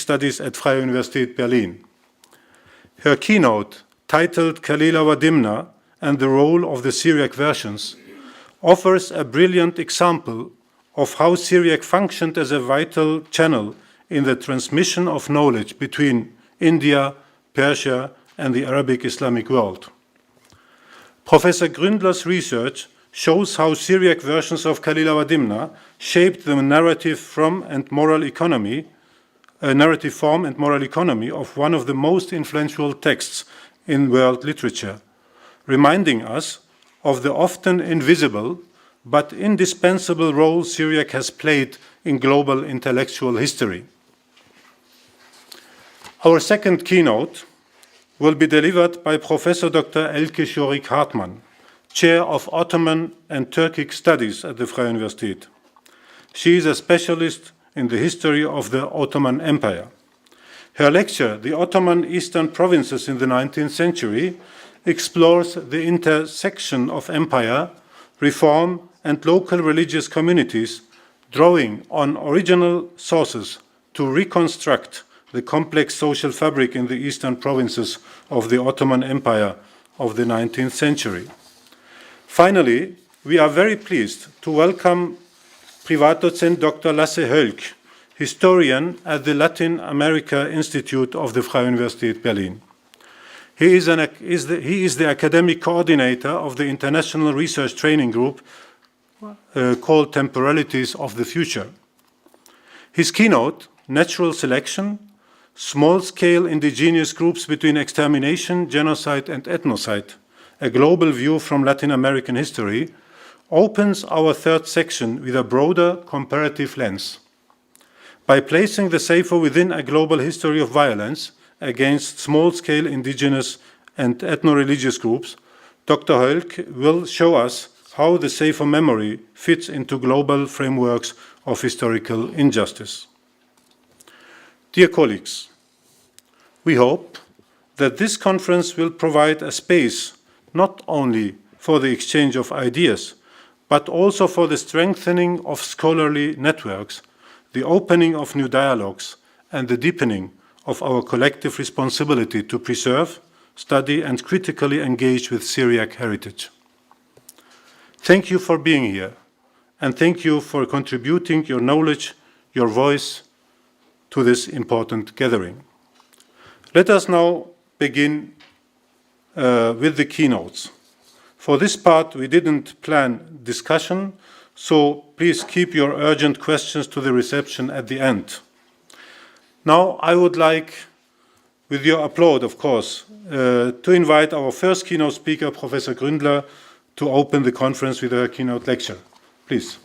Studies at Freie Universität Berlin. Her keynote, titled Kalila wa-Dimna and the Role of the Syriac Versions, offers a brilliant example of how Syriac functioned as a vital channel in the transmission of knowledge between India, Persia, and the Arabic Islamic world. Professor Gründler's research shows how Syriac versions of Kalila wa-Dimna shaped the narrative form and moral economy of one of the most influential texts in world literature, reminding us of the often invisible but indispensable role Syriac has played in global intellectual history. Our second keynote will be delivered by Professor Dr. Elke Shoghig Hartmann, Chair of Ottoman and Turkic Studies at the Freie Universität. She is a specialist in the history of the Ottoman Empire. Her lecture, The Ottoman Eastern Provinces in the 19th Century, explores the intersection of empire, reform, and local religious communities, drawing on original sources to reconstruct the complex social fabric in the eastern provinces of the Ottoman Empire of the 19th century. Finally, we are very pleased to welcome Privatdozent Dr. Lasse Hölck, historian at the Latin America Institute of the Freie Universität Berlin. He is the academic coordinator of the international research training group called Temporalities of the Future. His keynote, Natural Selection, Small-Scale Indigenous Groups Between Extermination, Genocide, and Ethnocide, a global view from Latin American history, opens our third section with a broader comparative lens. By placing the SAFO within a global history of violence against small-scale indigenous and ethno-religious groups, Dr. Hölck will show us how the SAFO memory fits into global frameworks of historical injustice. Dear colleagues, we hope that this conference will provide a space not only for the exchange of ideas, but also for the strengthening of scholarly networks, the opening of new dialogues, and the deepening of our collective responsibility to preserve, study, and critically engage with Syriac heritage. Thank you for being here, and thank you for contributing your knowledge, your voice, to this important gathering. Let us now begin with the keynotes. For this part, we didn't plan discussion, so please keep your urgent questions to the reception at the end. Now, I would like, with your applause, of course, to invite our first keynote speaker, Professor Gründler, to open the conference with her keynote lecture. Please.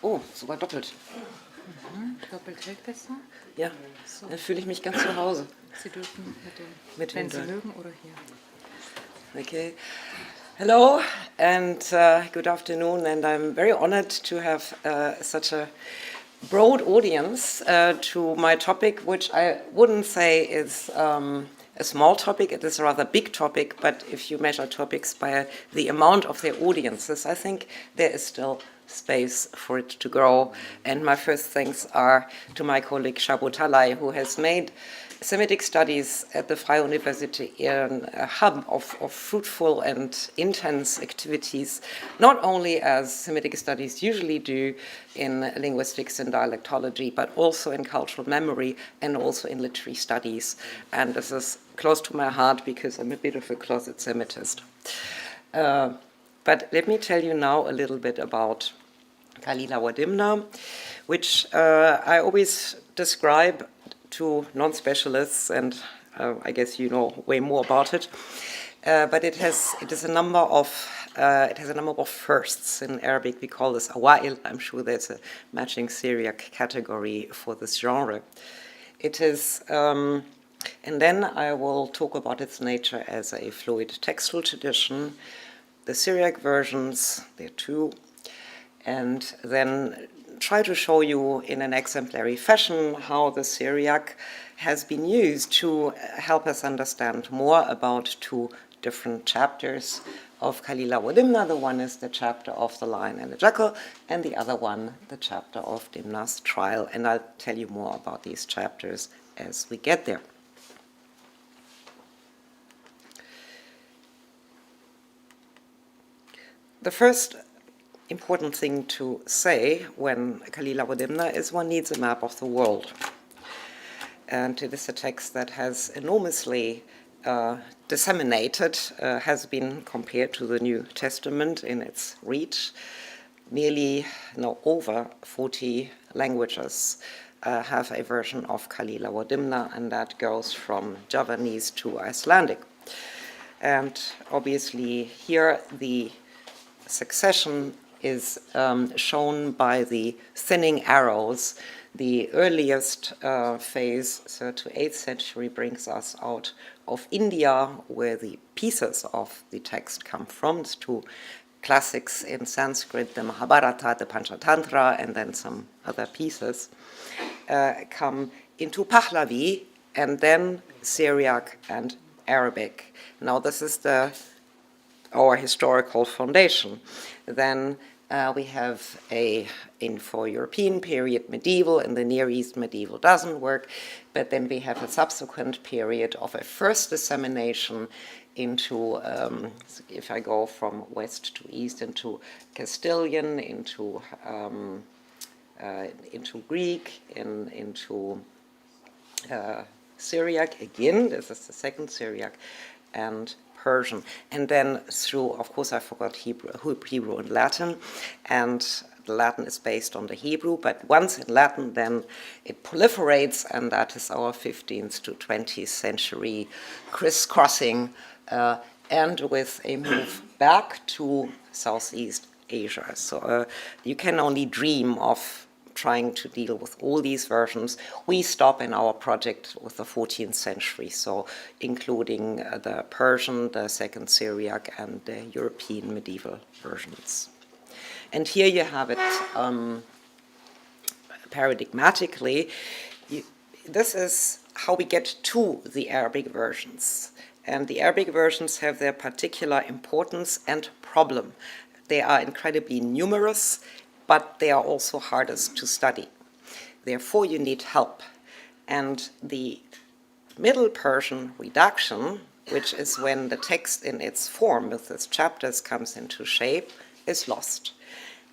Oh, sogar doppelt. Doppelt hält besser. Ja, So. dann fühle ich mich ganz zu Hause. Sie dürfen Mit wenn Sie Winter. mögen oder hier. Okay. Hello and good afternoon, and I'm very honored to have such a broad audience to my topic, which I wouldn't say is a small topic. It is a rather big topic, but if you measure topics by the amount of their audiences, I think there is still space for it to grow. And my first thanks are to my colleague Shabo Talay, who has made Semitic studies at the Freie Universität a hub of fruitful and intense activities, not only as Semitic studies usually do in linguistics and dialectology, but also in cultural memory and also in literary studies. And this is close to my heart because I'm a bit of a closet Semitist. But let me tell you now a little bit about Kalila wa-Dimna, which I always describe to non-specialists, and I guess you know way more about it. But it has a number of firsts. In Arabic, we call this awail. I'm sure there's a matching Syriac category for this genre. It is And then I will talk about its nature as a fluid textual tradition, the Syriac versions, there are two, and then try to show you in an exemplary fashion how the Syriac has been used to help us understand more about two different chapters of Kalila wa-Dimna. The one is the chapter of the lion and the jackal, and the other one, the chapter of Dimna's trial. And I'll tell you more about these chapters as we get there. The first important thing to say when Kalila wa-Dimna is one needs a map of the world. And it is a text that has enormously disseminated, has been compared to the New Testament in its reach. Nearly, over 40 languages have a version of Kalila wa-Dimna, and that goes from Javanese to Icelandic. And obviously here the succession is shown by the thinning arrows. The earliest phase, 3rd to 8th century, brings us out of India, where the pieces of the text come from. It's two classics in Sanskrit, the Mahabharata, the Panchatantra, and then some other pieces, come into Pahlavi, and then Syriac and Arabic. Now this is our historical foundation. Then we have for European period medieval, in the Near East medieval doesn't work, but then we have a subsequent period of a first dissemination into, if I go from west to east, into Castilian, into Greek, into Syriac again, this is the second Syriac, and Persian. And then through, of course, I forgot Hebrew and Latin, and the Latin is based on the Hebrew, but once in Latin, then it proliferates, and that is our 15th to 20th century crisscrossing, and with a move back to Southeast Asia. So you can only dream of trying to deal with all these versions. We stop in our project with the 14th century, so including the Persian, the Second Syriac, and the European medieval versions. And here you have it paradigmatically. This is how we get to the Arabic versions. And the Arabic versions have their particular importance and problem. They are incredibly numerous, but they are also hardest to study. Therefore, you need help. And the Middle Persian reduction, which is when the text in its form with its chapters comes into shape, is lost.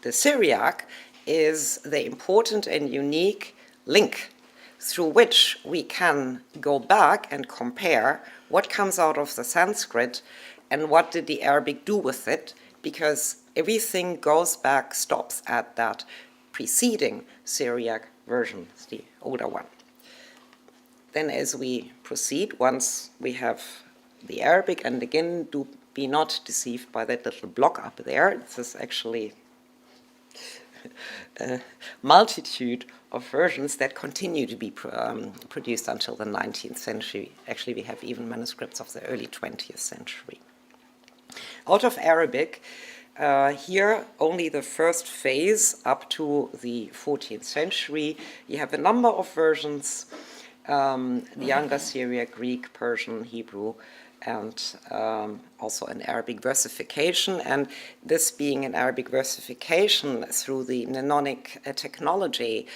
The Syriac is the important and unique link through which we can go back and compare what comes out of the Sanskrit and what did the Arabic do with it, because everything goes back, stops at that preceding Syriac version, the older one. Then as we proceed, once we have the Arabic, and again, do be not deceived by that little block up there. This is actually a multitude of versions that continue to be produced until the 19th century. Actually, we have even manuscripts of the early 20th century. Out of Arabic, here, only the first phase up to the 14th century. You have a number of versions, the Younger Syriac, Greek, Persian, Hebrew, and also an Arabic versification. And this being an Arabic versification through the mnemonic technology,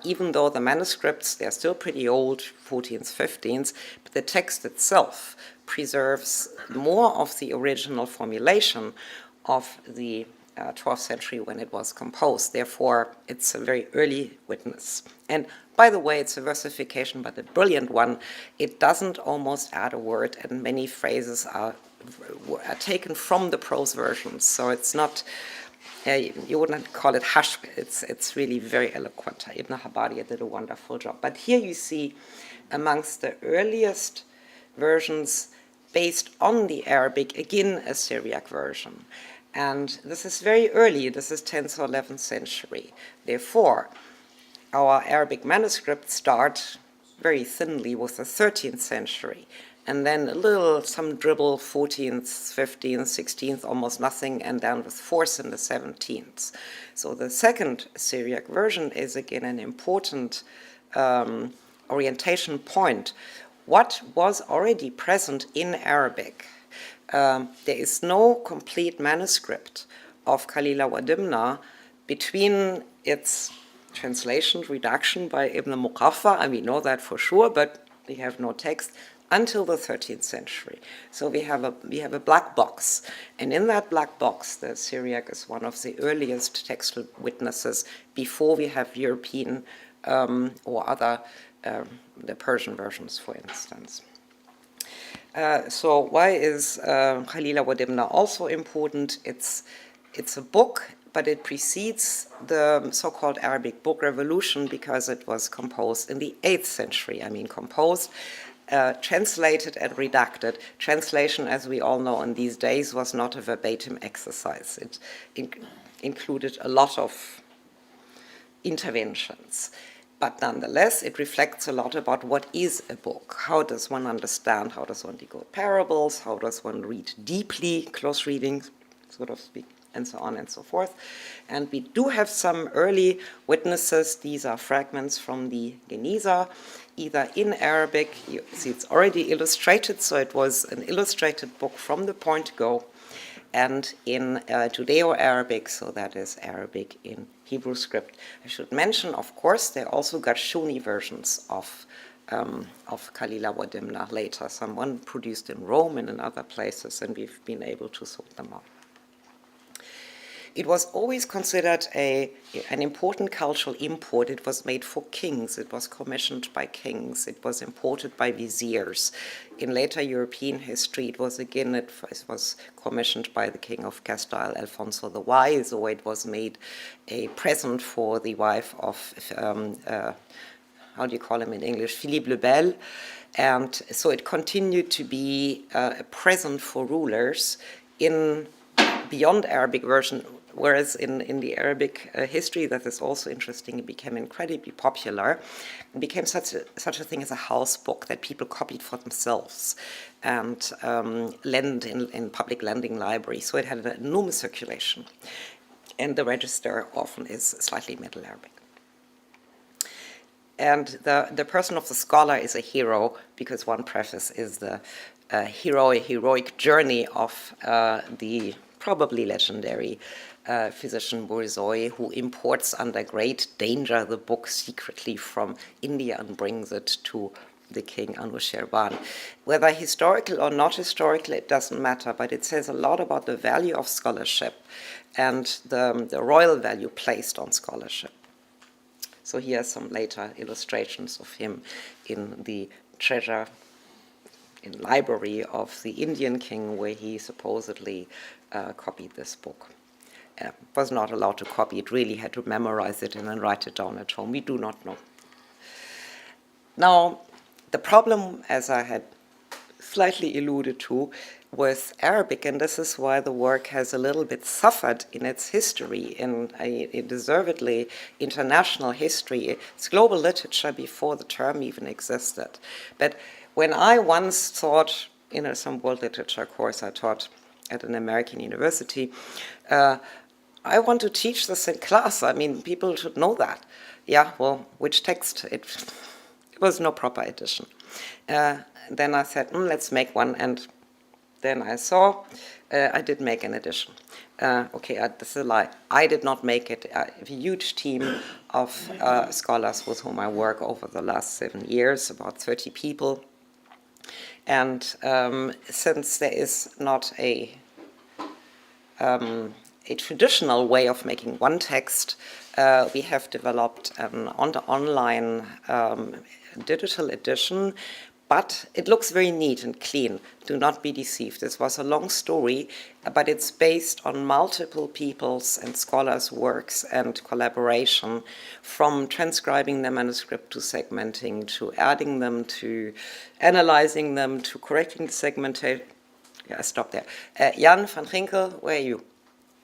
even though the manuscripts, they're still pretty old, 14th, 15th, but the text itself preserves more of the original formulation of the 12th century when it was composed. Therefore, it's a very early witness. And by the way, it's a versification, but a brilliant one. It doesn't almost add a word, and many phrases are taken from the prose versions. So it's not, you wouldn't call it hush, it's really very eloquent. Ibn Habadiya did a wonderful job. But here you see amongst the earliest versions based on the Arabic, again, a Syriac version. And this is very early, this is 10th or 11th century. Therefore, our Arabic manuscripts start very thinly with the 13th century, and then some dribble 14th, 15th, 16th, almost nothing, and then with force in the 17th. So the second Syriac version is again an important orientation point. What was already present in Arabic? There is no complete manuscript of Kalila wa-Dimna between its translation, redaction by Ibn Muqaffa, and we know that for sure, but we have no text, until the 13th century. So we have a black box, and in that black box, the Syriac is one of the earliest textual witnesses before we have European or other, the Persian versions, for instance. So why is Kalila wa-Dimna also important? It's a book, but it precedes the so-called Arabic book revolution because it was composed in the 8th century. I mean, composed, translated and redacted. Translation, as we all know in these days, was not a verbatim exercise. It included a lot of interventions. But nonetheless, it reflects a lot about what is a book. How does one understand? How does one decode parables? How does one read deeply, close reading, so to speak, and so on and so forth. And we do have some early witnesses. These are fragments from the Geniza, either in Arabic. You see, it's already illustrated, so it was an illustrated book from the point go, and in Judeo-Arabic, so that is Arabic in Hebrew script. I should mention, of course, they also got Shuni versions of Kalila wa-Dimna later. Someone produced in Rome and in other places, and we've been able to sort them out. It was always considered an important cultural import. It was made for kings. It was commissioned by kings. It was imported by viziers. In later European history, it was commissioned by the king of Castile, Alfonso the Wise, or it was made a present for the wife of, how do you call him in English, Philippe le Bel. And so it continued to be a present for rulers beyond Arabic version. Whereas in the Arabic history, that is also interesting, it became incredibly popular. It became such a thing as a house book that people copied for themselves and lend in public lending libraries. So it had an enormous circulation. And the register often is slightly Middle Arabic. And the person of the scholar is a hero, because one preface is the heroic journey of the probably legendary physician Bourzoy, who imports under great danger the book secretly from India and brings it to the king Anushirvan. Whether historical or not historical, it doesn't matter, but it says a lot about the value of scholarship and the royal value placed on scholarship. So here are some later illustrations of him in the treasure in library of the Indian king, where he supposedly copied this book. Was not allowed to copy it, really had to memorize it and then write it down at home. We do not know. Now, the problem, as I had slightly alluded to, with Arabic, and this is why the work has a little bit suffered in its history, in a deservedly international history. It's global literature before the term even existed. But when I once taught in some world literature course I taught at an American university, I want to teach this in class. I mean, people should know that. Yeah, well, which text? It was no proper edition. Then I said, let's make one, and then I saw I did make an edition. Okay, this is a lie. I did not make it. I have a huge team of scholars with whom I work over the last 7 years, about 30 people. And since there is not a traditional way of making one text, we have developed an online digital edition, but it looks very neat and clean. Do not be deceived. This was a long story, but it's based on multiple people's and scholars' works and collaboration, from transcribing the manuscript to segmenting, to adding them, to analyzing them, to correcting the segmentation. Yeah, I stop there. Jan van Ginkel, where are you?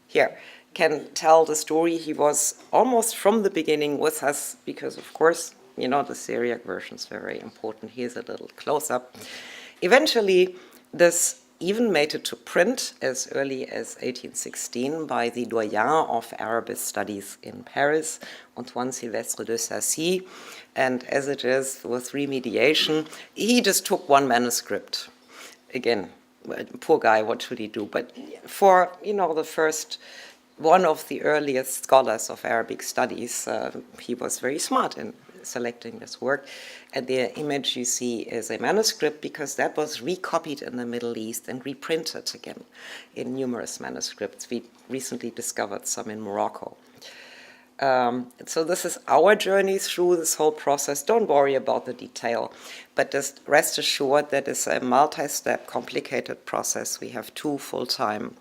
Here, can tell the story. He was almost from the beginning with us because, of course, you know, the Syriac versions were very important. Here's a little close-up. Eventually, this even made it to print as early as 1816 by the doyen of Arabic studies in Paris, Antoine Sylvestre de Sacy. And as it is with remediation, he just took one manuscript. Again, poor guy, what should he do? But for, you know, the first, one of the earliest scholars of Arabic studies, he was very smart in selecting this work. And the image you see is a manuscript because that was recopied in the Middle East and reprinted again in numerous manuscripts. We recently discovered some in Morocco. So this is our journey through this whole process. Don't worry about the detail, but just rest assured that it's a multi-step, complicated process. We have 2 full-time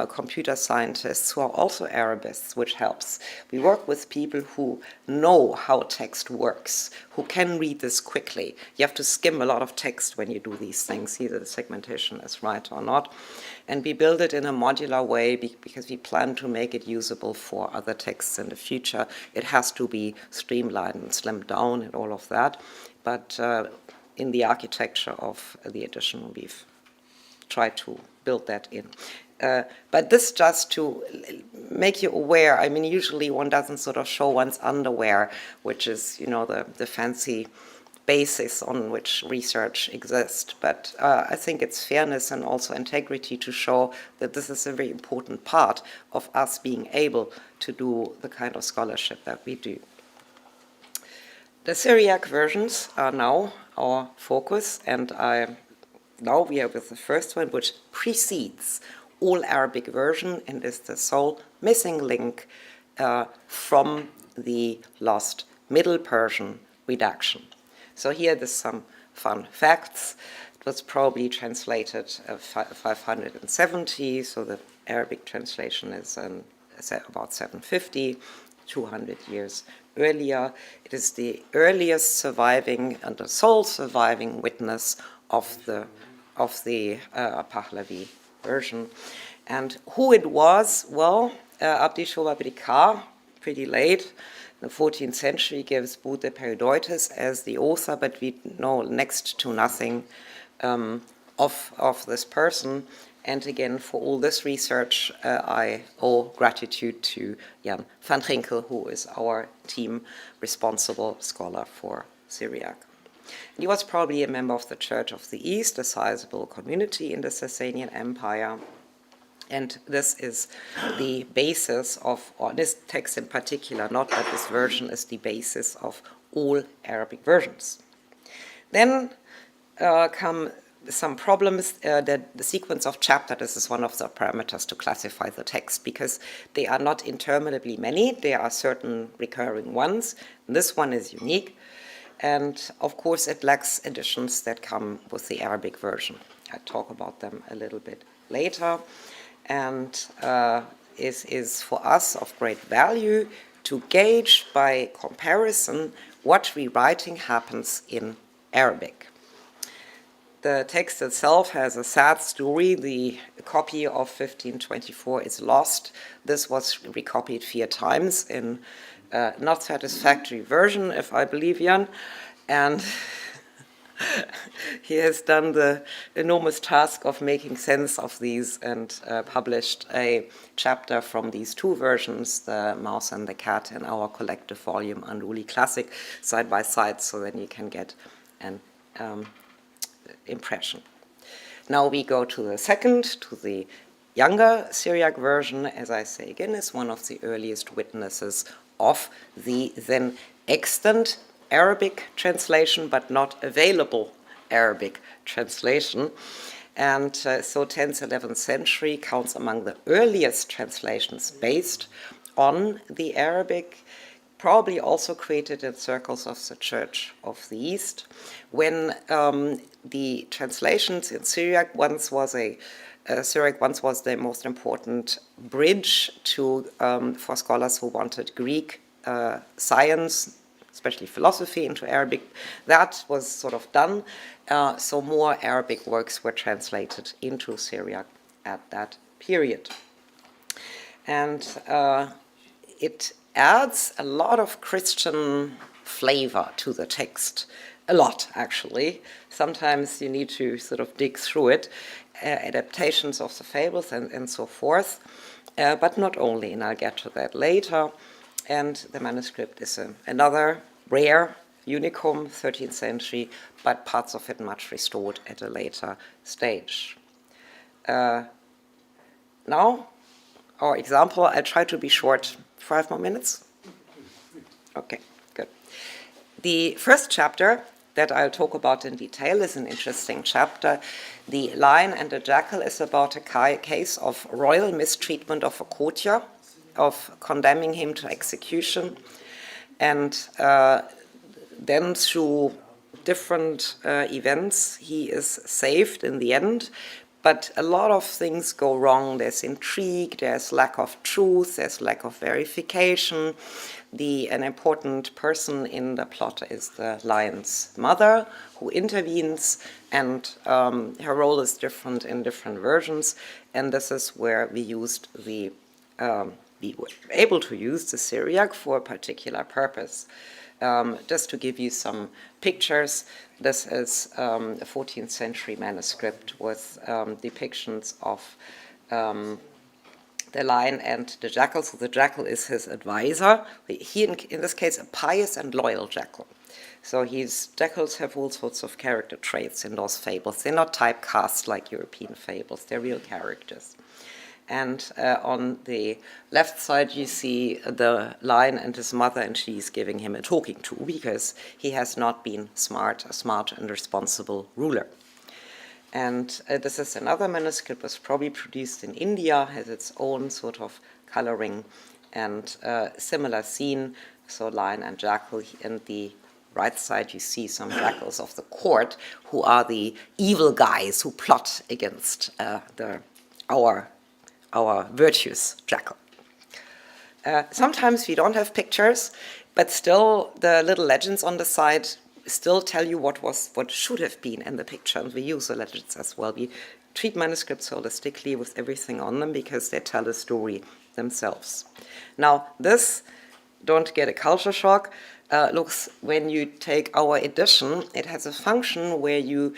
computer scientists who are also Arabists, which helps. We work with people who know how text works, who can read this quickly. You have to skim a lot of text when you do these things, either the segmentation is right or not. And we build it in a modular way because we plan to make it usable for other texts in the future. It has to be streamlined and slimmed down and all of that. But in the architecture of the edition, we've tried to build that in. But this just to make you aware, I mean, usually one doesn't sort of show one's underwear, which is, you know, the fancy basis on which research exists. But I think it's fairness and also integrity to show that this is a very important part of us being able to do the kind of scholarship that we do. The Syriac versions are now our focus, and now we are with the first one, which precedes all Arabic version and is the sole missing link from the lost Middle Persian redaction. So here there's some fun facts. It was probably translated 570, so the Arabic translation is about 750, 200 years earlier. It is the earliest surviving and the sole surviving witness of the Pahlavi version. And who it was, well, Abdi Shoghig, pretty late, in the 14th century, gives Bute Perideutes as the author, but we know next to nothing of this person. And again, for all this research, I owe gratitude to Jan van Ginkel, who is our team responsible scholar for Syriac. He was probably a member of the Church of the East, a sizable community in the Sasanian Empire. And this is the basis of, or this text in particular, not that this version is the basis of all Arabic versions. Then come some problems. The sequence of chapters, this is one of the parameters to classify the text, because they are not interminably many. There are certain recurring ones. This one is unique. And of course, it lacks additions that come with the Arabic version. I'll talk about them a little bit later. And it is for us of great value to gauge by comparison what rewriting happens in Arabic. The text itself has a sad story. The copy of 1524 is lost. This was recopied 4 times in not satisfactory version, if I believe Jan, and he has done the enormous task of making sense of these and published a chapter from these 2 versions, the Mouse and the Cat, in our collective volume, Anduli Classic, side by side, so then you can get an impression. Now we go to the second, to the younger Syriac version. As I say again, is one of the earliest witnesses of the then extant Arabic translation, but not available Arabic translation. And so 10th, 11th century counts among the earliest translations based on the Arabic, probably also created in circles of the Church of the East, when the translations in Syriac once was the most important bridge to for scholars who wanted Greek science, especially philosophy, into Arabic. That was sort of done, so more Arabic works were translated into Syriac at that period. And it adds a lot of Christian flavor to the text. A lot, actually. Sometimes you need to sort of dig through it, adaptations of the fables and so forth, but not only, and I'll get to that later. And the manuscript is another rare unicum, 13th century, but parts of it much restored at a later stage. Now, our example, I'll try to be short. 5 more minutes? Okay, good. The first chapter that I'll talk about in detail is an interesting chapter. The Lion and the Jackal is about a case of royal mistreatment of a courtier, of condemning him to execution, and then through different events he is saved in the end. But a lot of things go wrong. There's intrigue, there's lack of truth, there's lack of verification. An important person in the plot is the lion's mother, who intervenes, and her role is different in different versions. And this is where we were able to use the Syriac for a particular purpose. Just to give you some pictures, this is a 14th century manuscript with depictions of the lion and the jackal. So the jackal is his advisor. He, in this case, a pious and loyal jackal. So jackals have all sorts of character traits in those fables. They're not typecast like European fables. They're real characters. And on the left side, you see the lion and his mother, and she's giving him a talking to because he has not been a smart and responsible ruler. And this is another manuscript, was probably produced in India, has its own sort of coloring and similar scene. So lion and jackal, and the right side you see some jackals of the court who are the evil guys who plot against our virtuous jackal. Sometimes we don't have pictures, but still the little legends on the side still tell you what should have been in the picture, and we use the legends as well. We treat manuscripts holistically with everything on them because they tell a story themselves. Now this, don't get a culture shock, looks, when you take our edition, it has a function where you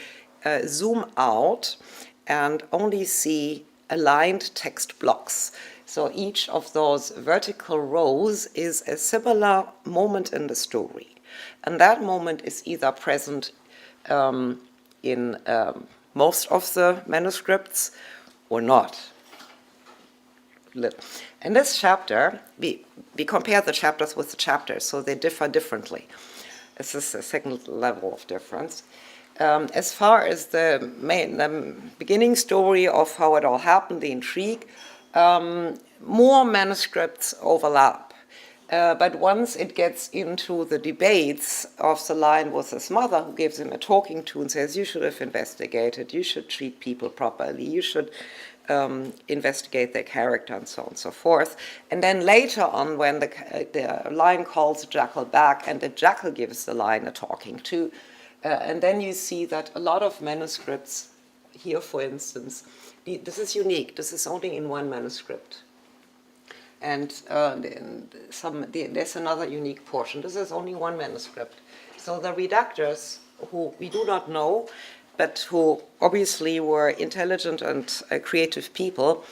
zoom out and only see aligned text blocks. So each of those vertical rows is a similar moment in the story. And that moment is either present in most of the manuscripts or not. In this chapter, we compare the chapters with the chapters, so they differ differently. This is the second level of difference. As far as the beginning story of how it all happened, the intrigue, more manuscripts overlap. But once it gets into the debates of the lion with his mother, who gives him a talking to and says, you should have investigated, you should treat people properly, you should investigate their character, and so on and so forth. And then later on, when the lion calls the jackal back, and the jackal gives the lion a talking to, and then you see that a lot of manuscripts here, for instance, this is unique. This is only in one manuscript. And there's another unique portion. This is only one manuscript. So the redactors, who we do not know, but who obviously were intelligent and creative people,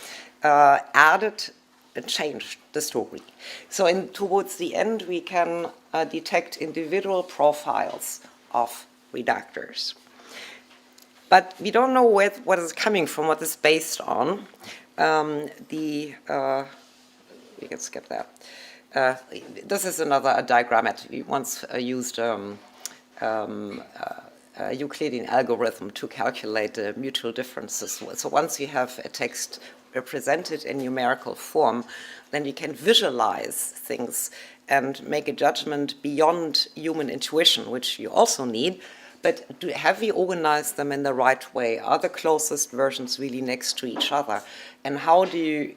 added and changed the story. So towards the end, we can detect individual profiles of redactors. But we don't know what is coming from, what is based on. We can skip that. This is another diagrammatic. We once used a Euclidean algorithm to calculate the mutual differences. So once you have a text represented in numerical form, then you can visualize things and make a judgment beyond human intuition, which you also need. But have we organized them in the right way? Are the closest versions really next to each other? And how do you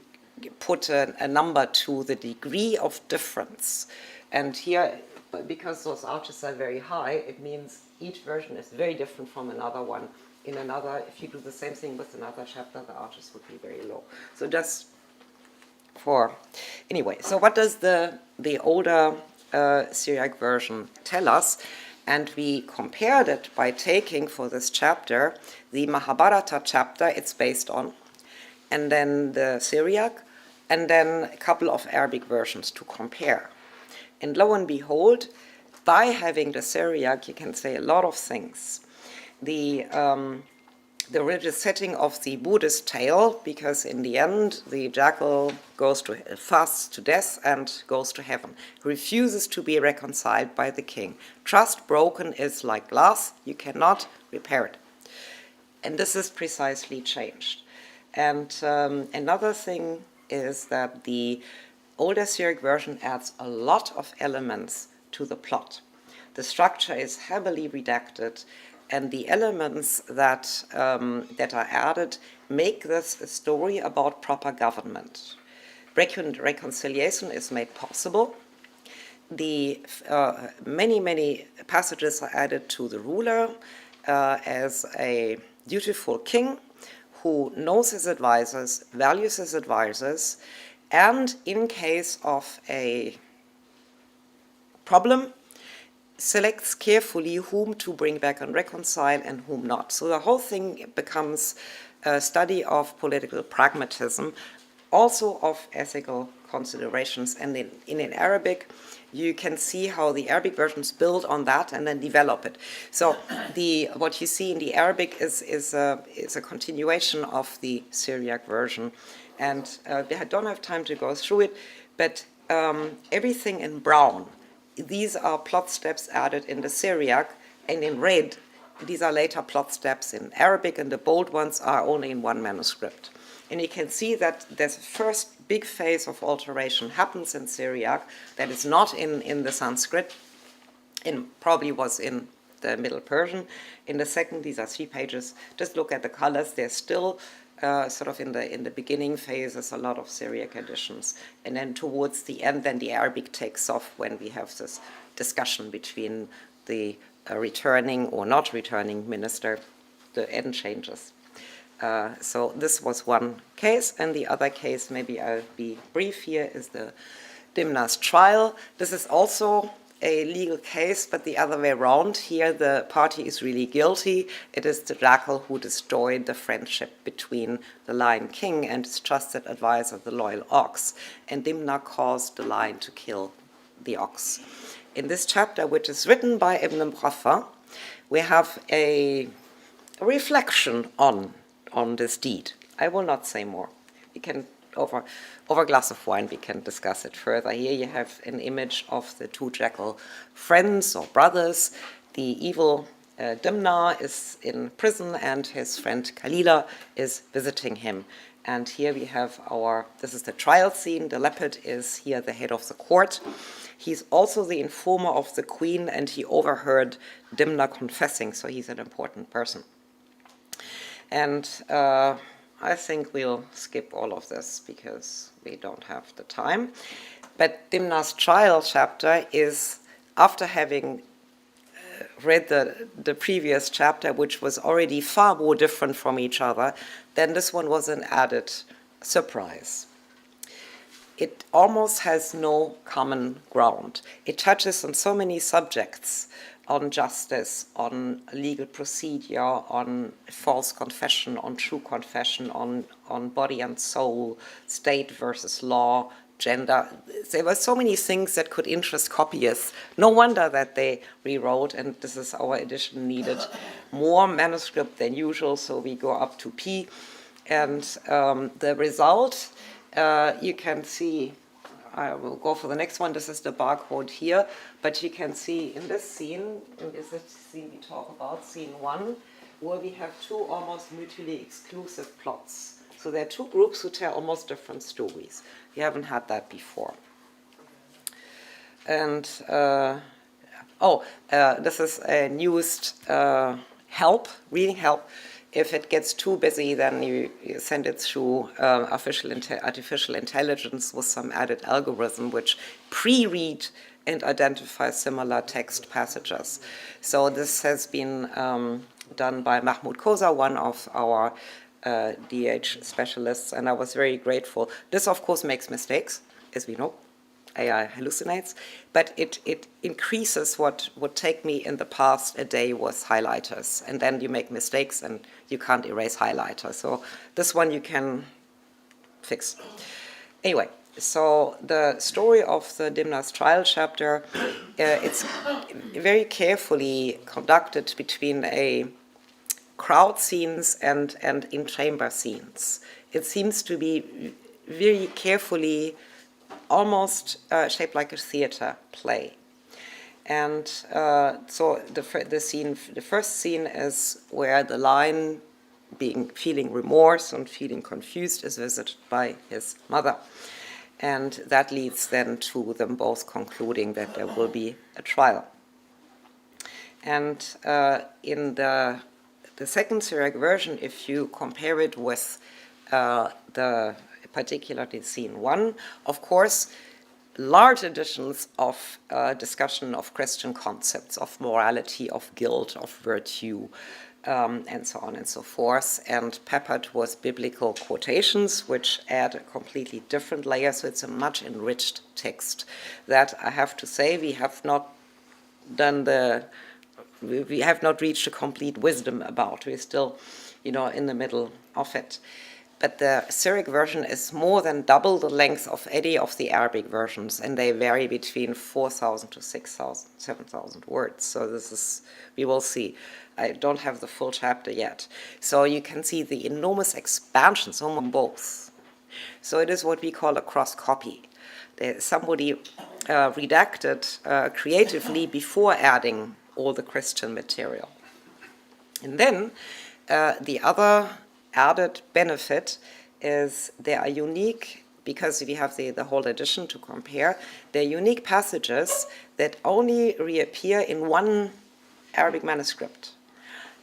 put a number to the degree of difference? And here, because those arches are very high, it means each version is very different from another one. In another, if you do the same thing with another chapter, the arches would be very low. So just anyway, so what does the older Syriac version tell us? And we compared it by taking for this chapter the Mahabharata chapter it's based on, and then the Syriac, and then a couple of Arabic versions to compare. And lo and behold, by having the Syriac, you can say a lot of things. The religious setting of the Buddhist tale, because in the end, the jackal goes to fasts to death and goes to heaven, refuses to be reconciled by the king. Trust broken is like glass, you cannot repair it. And this is precisely changed. And another thing is that the older Syriac version adds a lot of elements to the plot. The structure is heavily redacted, and the elements that are added make this a story about proper government. Reconciliation is made possible. The many passages are added to the ruler as a dutiful king who knows his advisors, values his advisors, and in case of a problem, selects carefully whom to bring back and reconcile and whom not. So the whole thing becomes a study of political pragmatism, also of ethical considerations. And in Arabic, you can see how the Arabic versions build on that and then develop it. So what you see in the Arabic is a continuation of the Syriac version. And I don't have time to go through it, but everything in brown, these are plot steps added in the Syriac, and in red, these are later plot steps in Arabic, and the bold ones are only in one manuscript. And you can see that the first big phase of alteration happens in Syriac that is not in the Sanskrit, and probably was in the Middle Persian. In the second, these are 3 pages. Just look at the colors. They're still sort of in the beginning phases, a lot of Syriac editions. And then towards the end, then the Arabic takes off when we have this discussion between the returning or not returning minister. The end changes. So this was one case, and the other case, maybe I'll be brief here, is the Dimna's trial. This is also a legal case, but the other way around. Here the party is really guilty. It is the jackal who destroyed the friendship between the lion king and his trusted advisor, the loyal ox. And Dimna caused the lion to kill the ox. In this chapter, which is written by Ibn Mukhafa, we have a reflection on this deed. I will not say more. We can over a glass of wine, we can discuss it further. Here you have an image of the 2 jackal friends or brothers. The evil Dimna is in prison, and his friend Kalila is visiting him. And here we have this is the trial scene. The leopard is here the head of the court. He's also the informer of the queen, and he overheard Dimna confessing, so he's an important person. And I think we'll skip all of this because we don't have the time. But Dimna's trial chapter is, after having read the previous chapter, which was already far more different from each other, then this one was an added surprise. It almost has no common ground. It touches on so many subjects, on justice, on legal procedure, on false confession, on true confession, on body and soul, state versus law, gender. There were so many things that could interest copyists. No wonder that they rewrote, and this is our edition, needed more manuscript than usual, so we go up to P. And the result, you can see, I will go for the next one. This is the barcode here, but you can see in this scene, in this scene we talk about, scene 1, where we have 2 almost mutually exclusive plots. So there are 2 groups who tell almost different stories. We haven't had that before. And this is a newest reading help. If it gets too busy, then you send it through artificial intelligence with some added algorithm which pre-read and identify similar text passages. So this has been done by Mahmoud Koza, one of our DH specialists, and I was very grateful. This, of course, makes mistakes, as we know, AI hallucinates, but it increases what would take me in the past a day with highlighters, and then you make mistakes and you can't erase highlighter. So this one you can fix. Anyway, so the story of the Dimna's trial chapter, it's very carefully conducted between a crowd scenes and in-chamber scenes. It seems to be very carefully, almost shaped like a theater play. And so the first scene is where the lion, feeling remorse and feeling confused, is visited by his mother. And that leads then to them both concluding that there will be a trial. And in the second Syriac version, if you compare it with particularly scene 1, of course, large additions of discussion of Christian concepts, of morality, of guilt, of virtue, and so on and so forth, and peppered with biblical quotations, which add a completely different layer. So it's a much enriched text that, I have to say, we have not reached a complete wisdom about. We're still, in the middle of it. But the Syriac version is more than double the length of any of the Arabic versions, and they vary between 4,000 to 6,000, 7,000 words. So this is, we will see. I don't have the full chapter yet. So you can see the enormous expansions on both. So it is what we call a cross-copy. Somebody redacted creatively before adding all the Christian material. And then the other added benefit is they are unique, because we have the whole edition to compare. They're unique passages that only reappear in one Arabic manuscript.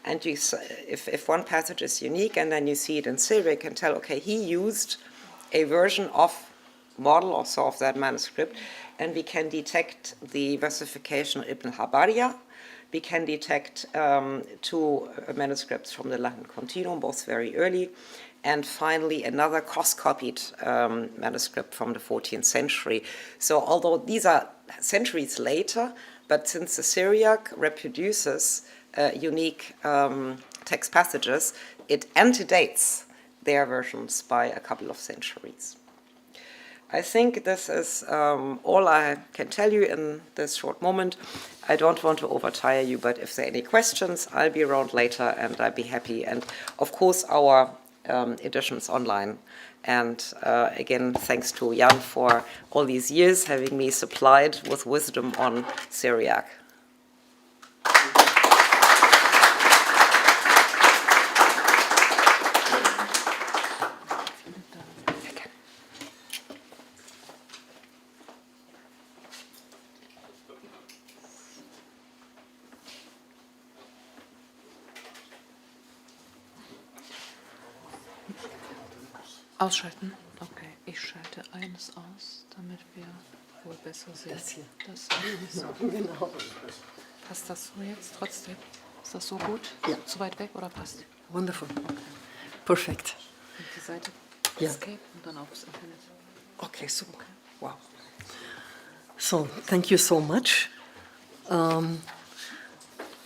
And if one passage is unique and then you see it in Syriac, you can tell, okay, he used a version of model also of that manuscript, and we can detect the versification of Ibn Habariya. We can detect 2 manuscripts from the Latin Continuum, both very early, and finally another cross-copied manuscript from the 14th century. So although these are centuries later, but since the Syriac reproduces unique text passages, it antedates their versions by a couple of centuries. I think this is all I can tell you in this short moment. I don't want to overtire you, but if there are any questions, I'll be around later and I'll be happy. And of course, our editions online. And again, thanks to Jan for all these years having me supplied with wisdom on Syriac. Ausschalten? Okay, ich schalte eines aus, damit wir wohl besser sehen. Das hier. Das hier. So. Genau. Passt das so jetzt trotzdem? Ist das so gut? Ja. Zu weit weg oder passt? Wonderful. Perfect. Und die Seite Ja. Escape und dann aufs Internet. Okay, super. Okay. Wow. So, thank you so much.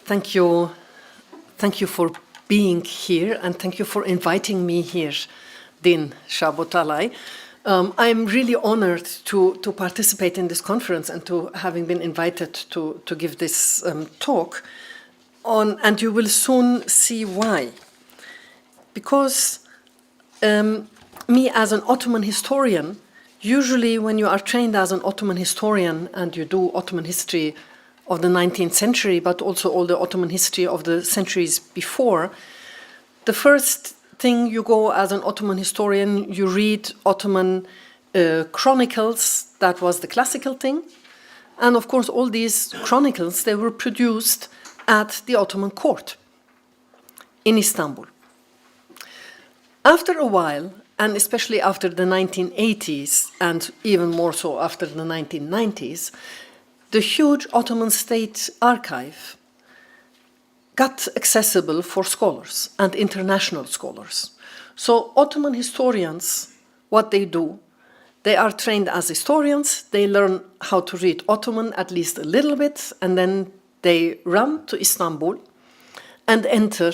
Thank you for being here, and thank you for inviting me here, Din Shabotalai. I'm really honored to participate in this conference and to having been invited to give this talk and you will soon see why. Because me as an Ottoman historian, usually when you are trained as an Ottoman historian and you do Ottoman history of the 19th century, but also all the Ottoman history of the centuries before, the first thing you go as an Ottoman historian, you read Ottoman chronicles. That was the classical thing. And of course, all these chronicles, they were produced at the Ottoman court in Istanbul. After a while, and especially after the 1980s, and even more so after the 1990s, the huge Ottoman State Archive got accessible for scholars and international scholars. So Ottoman historians, what they do, They are trained as historians, they learn how to read Ottoman at least a little bit, and then they run to Istanbul and enter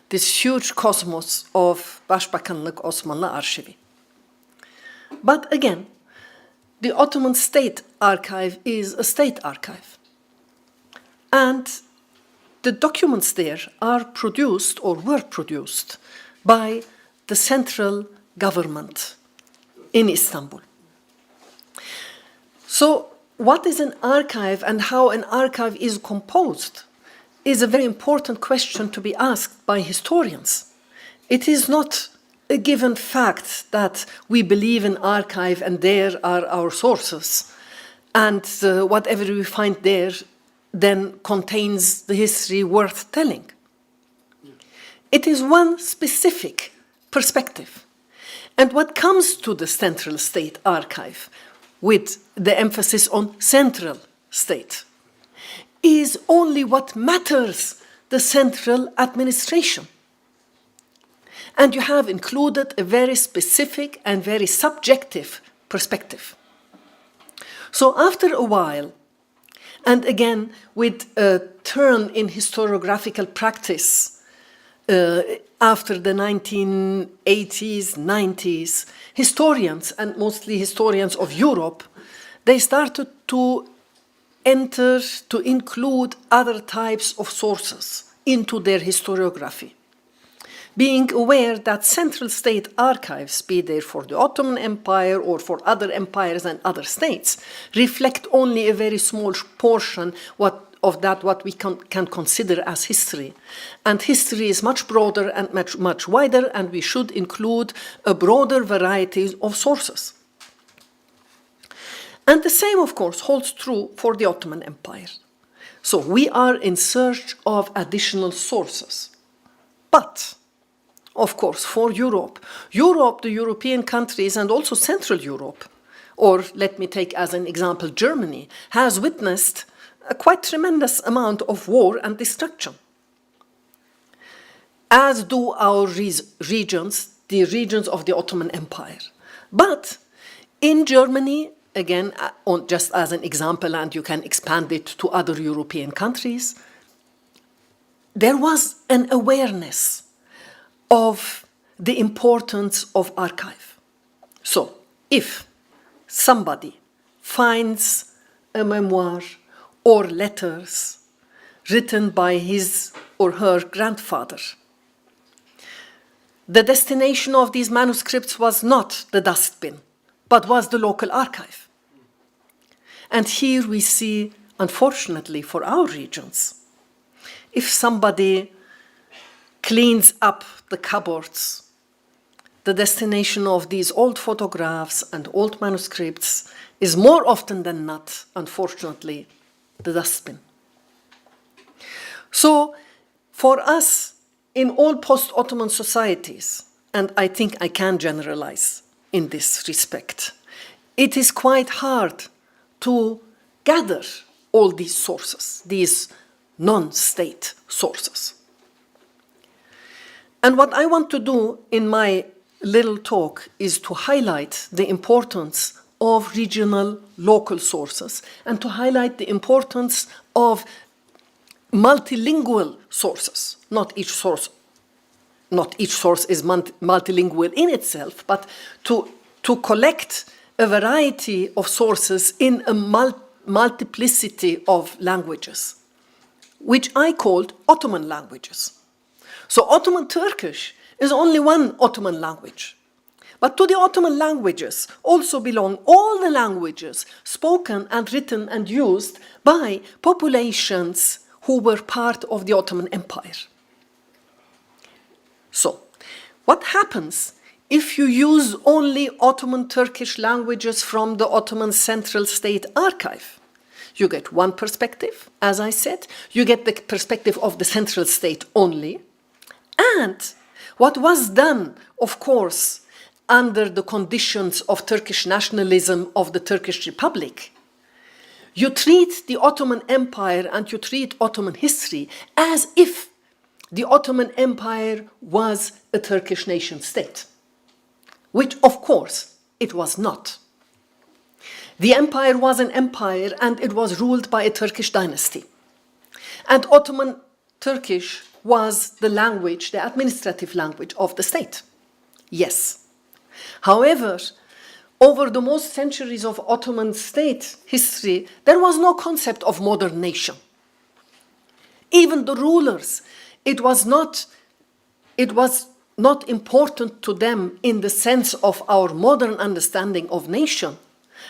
this huge cosmos of Başbakanlık Osmanlı Arşivi. But again, the Ottoman State Archive is a state archive. And the documents there are produced or were produced by the central government in Istanbul. So what is an archive and how an archive is composed is a very important question to be asked by historians. It is not a given fact that we believe in archive and there are our sources, and whatever we find there then contains the history worth telling. It is one specific perspective. And what comes to the Central State Archive, with the emphasis on central state, is only what matters the central administration. And you have included a very specific and very subjective perspective. So after a while, and again with a turn in historiographical practice after the 1980s, 90s, historians, and mostly historians of Europe, they started to include other types of sources into their historiography, being aware that central state archives, be they for the Ottoman Empire or for other empires and other states, reflect only a very small portion of what we can consider as history. And history is much broader and much wider, and we should include a broader variety of sources. And the same, of course, holds true for the Ottoman Empire. So we are in search of additional sources. But, of course, for Europe, the European countries, and also Central Europe, or let me take as an example Germany, has witnessed a quite tremendous amount of war and destruction, as do our regions, the regions of the Ottoman Empire. But in Germany, again, just as an example, and you can expand it to other European countries, there was an awareness of the importance of archive. So, if somebody finds a memoir or letters written by his or her grandfather, the destination of these manuscripts was not the dustbin, but was the local archive. And here we see, unfortunately for our regions, if somebody cleans up the cupboards, the destination of these old photographs and old manuscripts is more often than not, unfortunately, the dustbin. So, for us, in all post-Ottoman societies, and I think I can generalize in this respect, it is quite hard to gather all these sources, these non-state sources. And what I want to do in my little talk is to highlight the importance of regional local sources and to highlight the importance of multilingual sources. Not each source is multilingual in itself, but to collect a variety of sources in a multiplicity of languages, which I called Ottoman languages. So Ottoman Turkish is only one Ottoman language. But to the Ottoman languages also belong all the languages spoken and written and used by populations who were part of the Ottoman Empire. So, what happens if you use only Ottoman Turkish languages from the Ottoman Central State Archive? You get one perspective, as I said. You get the perspective of the central state only. And what was done, of course, under the conditions of Turkish nationalism of the Turkish Republic, you treat the Ottoman Empire and you treat Ottoman history as if the Ottoman Empire was a Turkish nation state, which, of course, it was not. The empire was an empire and it was ruled by a Turkish dynasty. And Ottoman Turkish was the language, the administrative language of the state. Yes. However, over the most centuries of Ottoman state history, there was no concept of modern nation. Even the rulers, it was not important to them in the sense of our modern understanding of nation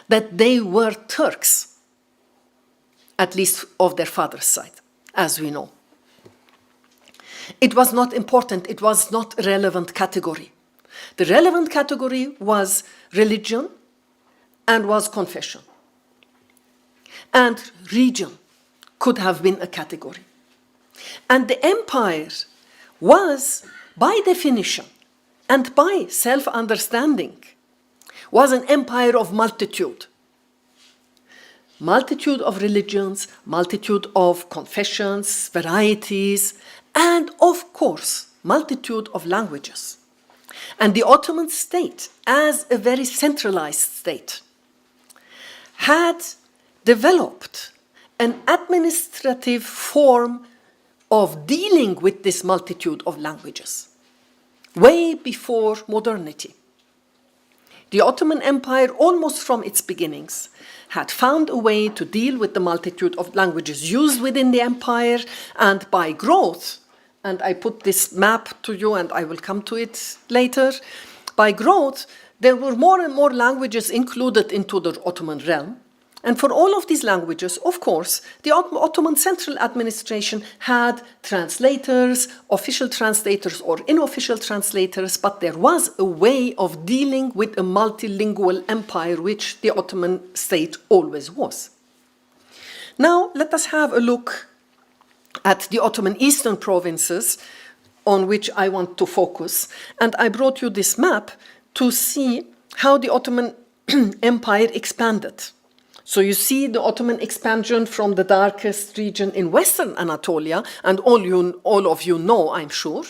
that they were Turks, at least of their father's side, as we know. It was not important, it was not a relevant category. The relevant category was religion and was confession. And region could have been a category. And the empire was, by definition and by self-understanding, was an empire of multitude. Multitude of religions, multitude of confessions, varieties, and of course, multitude of languages. And the Ottoman state, as a very centralized state, had developed an administrative form of dealing with this multitude of languages, way before modernity. The Ottoman Empire, almost from its beginnings, had found a way to deal with the multitude of languages used within the empire, and by growth, and I put this map to you and I will come to it later, by growth, there were more and more languages included into the Ottoman realm. And for all of these languages, of course, the Ottoman central administration had translators, official translators or unofficial translators, but there was a way of dealing with a multilingual empire, which the Ottoman state always was. Now, let us have a look at the Ottoman Eastern provinces, on which I want to focus. And I brought you this map to see how the Ottoman Empire expanded. So you see the Ottoman expansion from the darkest region in Western Anatolia, and all of you know, I'm sure.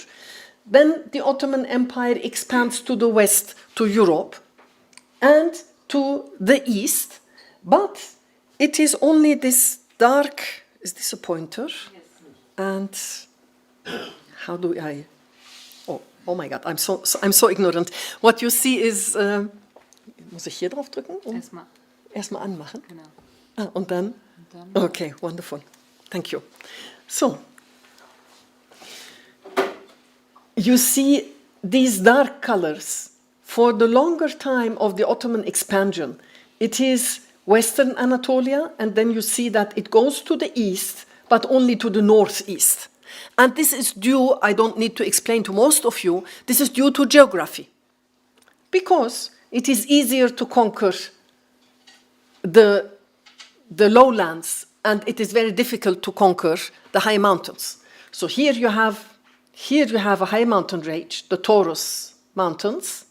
Then the Ottoman Empire expands to the west, to Europe, and to the east. But it is only this dark, is this a pointer? Yes. And how do I, oh my God, I'm so ignorant. What you see is, muss ich hier drauf drücken? Erstmal anmachen. Genau. Ah, und dann? Okay, wonderful. Thank you. So, you see these dark colors. For the longer time of the Ottoman expansion, it is Western Anatolia, and then you see that it goes to the east, but only to the northeast. And this is due, I don't need to explain to most of you, this is due to geography. Because it is easier to conquer the lowlands, and it is very difficult to conquer the high mountains. So here you have a high mountain range, the Taurus Mountains.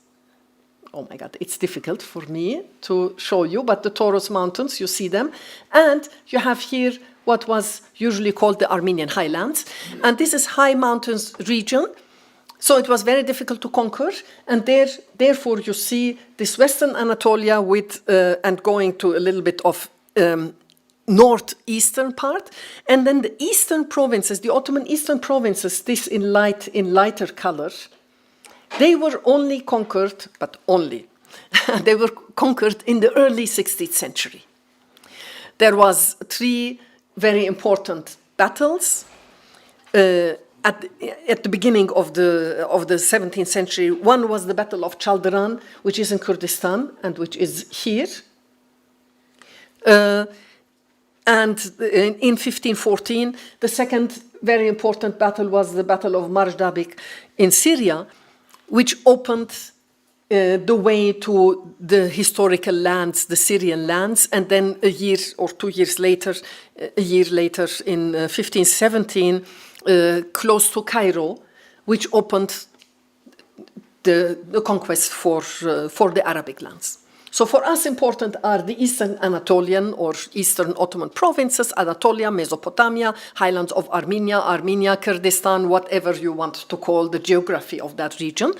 Oh my God, it's difficult for me to show you, but the Taurus Mountains, you see them. And you have here what was usually called the Armenian Highlands. And this is high mountains region. So it was very difficult to conquer, and therefore you see this Western Anatolia with and going to a little bit of northeastern part, and then the eastern provinces, the Ottoman eastern provinces, this in lighter color, they were only conquered, but only, they were conquered in the early 16th century. There was 3 very important battles. At the beginning of the 17th century, one was the Battle of Chaldiran, which is in Kurdistan and which is here. And in 1514, the second very important battle was the Battle of Marjdabik in Syria, which opened the way to the historical lands, the Syrian lands, and then a year or 2 years later, in 1517, close to Cairo, which opened the conquest for the Arabic lands. So for us important are the Eastern Anatolian or Eastern Ottoman provinces, Anatolia, Mesopotamia, highlands of Armenia, Kurdistan, whatever you want to call the geography of that region.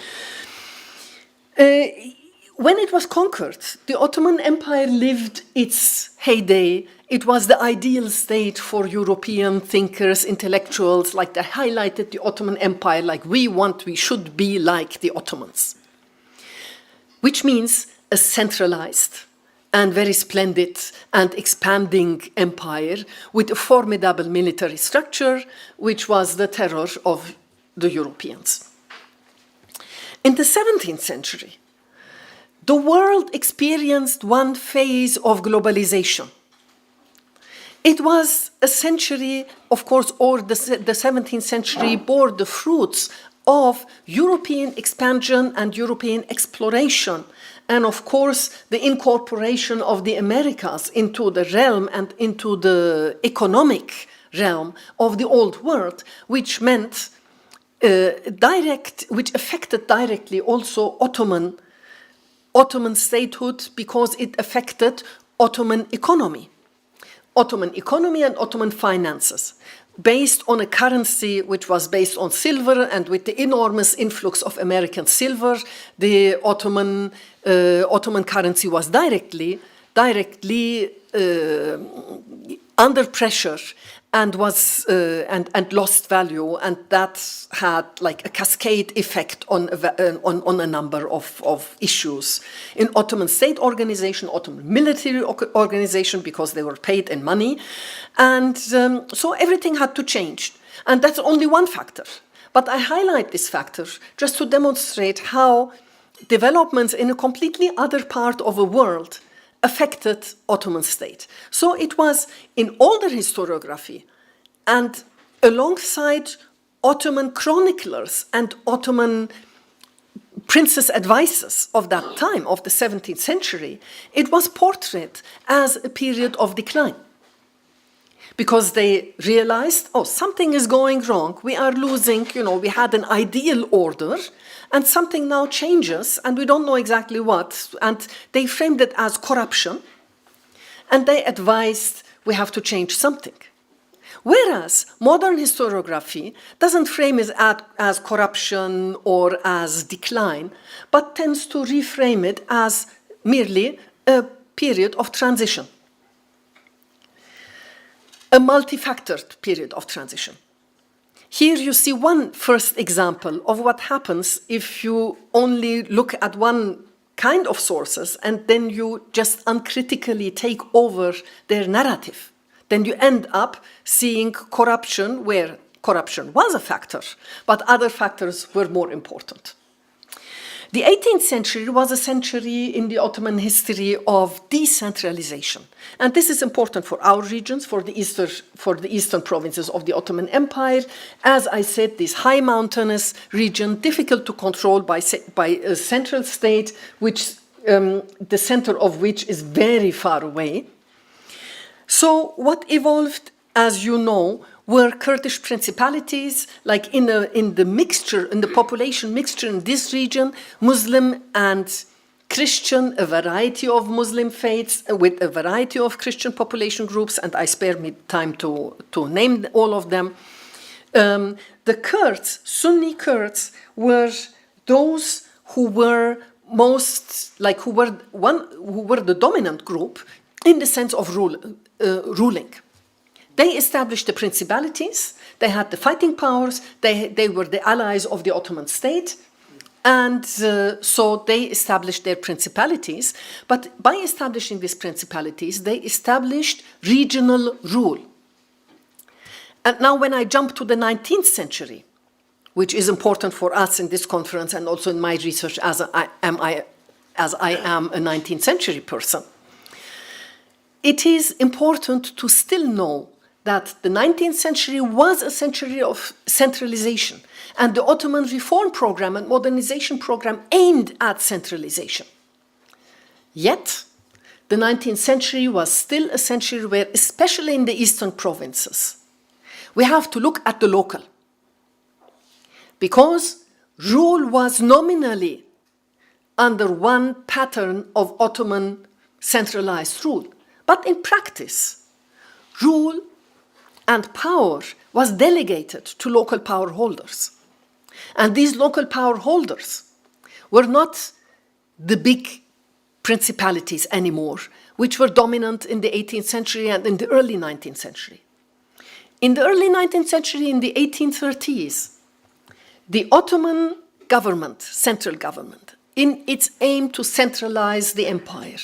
when it was conquered, the Ottoman Empire lived its heyday. It was the ideal state for European thinkers, intellectuals, like they highlighted the Ottoman Empire like we should be like the Ottomans. Which means a centralized and very splendid and expanding empire with a formidable military structure, which was the terror of the Europeans. In the 17th century, the world experienced one phase of globalization. It was a century, of course, or the 17th century bore the fruits of European expansion and European exploration, and of course, the incorporation of the Americas into the realm and into the economic realm of the old world, which meant which affected directly also Ottoman statehood because it affected Ottoman economy and Ottoman finances, based on a currency which was based on silver, and with the enormous influx of American silver, the Ottoman currency was directly under pressure and was and lost value, and that had like a cascade effect on a number of issues in Ottoman state organization, Ottoman military organization, because they were paid in money, and so everything had to change, and that's only one factor. But I highlight this factor just to demonstrate how developments in a completely other part of the world affected Ottoman state. So it was in older historiography and alongside Ottoman chroniclers and Ottoman princess advices of that time, of the 17th century, it was portrayed as a period of decline. Because they realized, oh, something is going wrong, we are losing, we had an ideal order, and something now changes, and we don't know exactly what, and they framed it as corruption, and they advised we have to change something. Whereas modern historiography doesn't frame it as corruption or as decline, but tends to reframe it as merely a period of transition. A multifactored period of transition. Here you see one first example of what happens if you only look at one kind of sources and then you just uncritically take over their narrative. Then you end up seeing corruption where corruption was a factor, but other factors were more important. The 18th century was a century in the Ottoman history of decentralization. And this is important for our regions, for the eastern provinces of the Ottoman Empire. As I said, this high mountainous region, difficult to control by a central state, which the center of which is very far away. So what evolved, as you know, were Kurdish principalities, like in the population mixture in this region, Muslim and Christian, a variety of Muslim faiths with a variety of Christian population groups, and I spare me time to name all of them. The Kurds, Sunni Kurds, were those who were who were the dominant group in the sense of ruling. They established the principalities, they had the fighting powers, they were the allies of the Ottoman state, and so they established their principalities. But by establishing these principalities, they established regional rule. And now when I jump to the 19th century, which is important for us in this conference and also in my research as I am a 19th century person, it is important to still know that the 19th century was a century of centralization, and the Ottoman reform program and modernization program aimed at centralization. Yet, the 19th century was still a century where, especially in the eastern provinces, we have to look at the local. Because rule was nominally under one pattern of Ottoman centralized rule, but in practice, rule and power was delegated to local power holders. And these local power holders were not the big principalities anymore, which were dominant in the 18th century and in the early 19th century. In the early 19th century, in the 1830s, the Ottoman government, central government, in its aim to centralize the empire,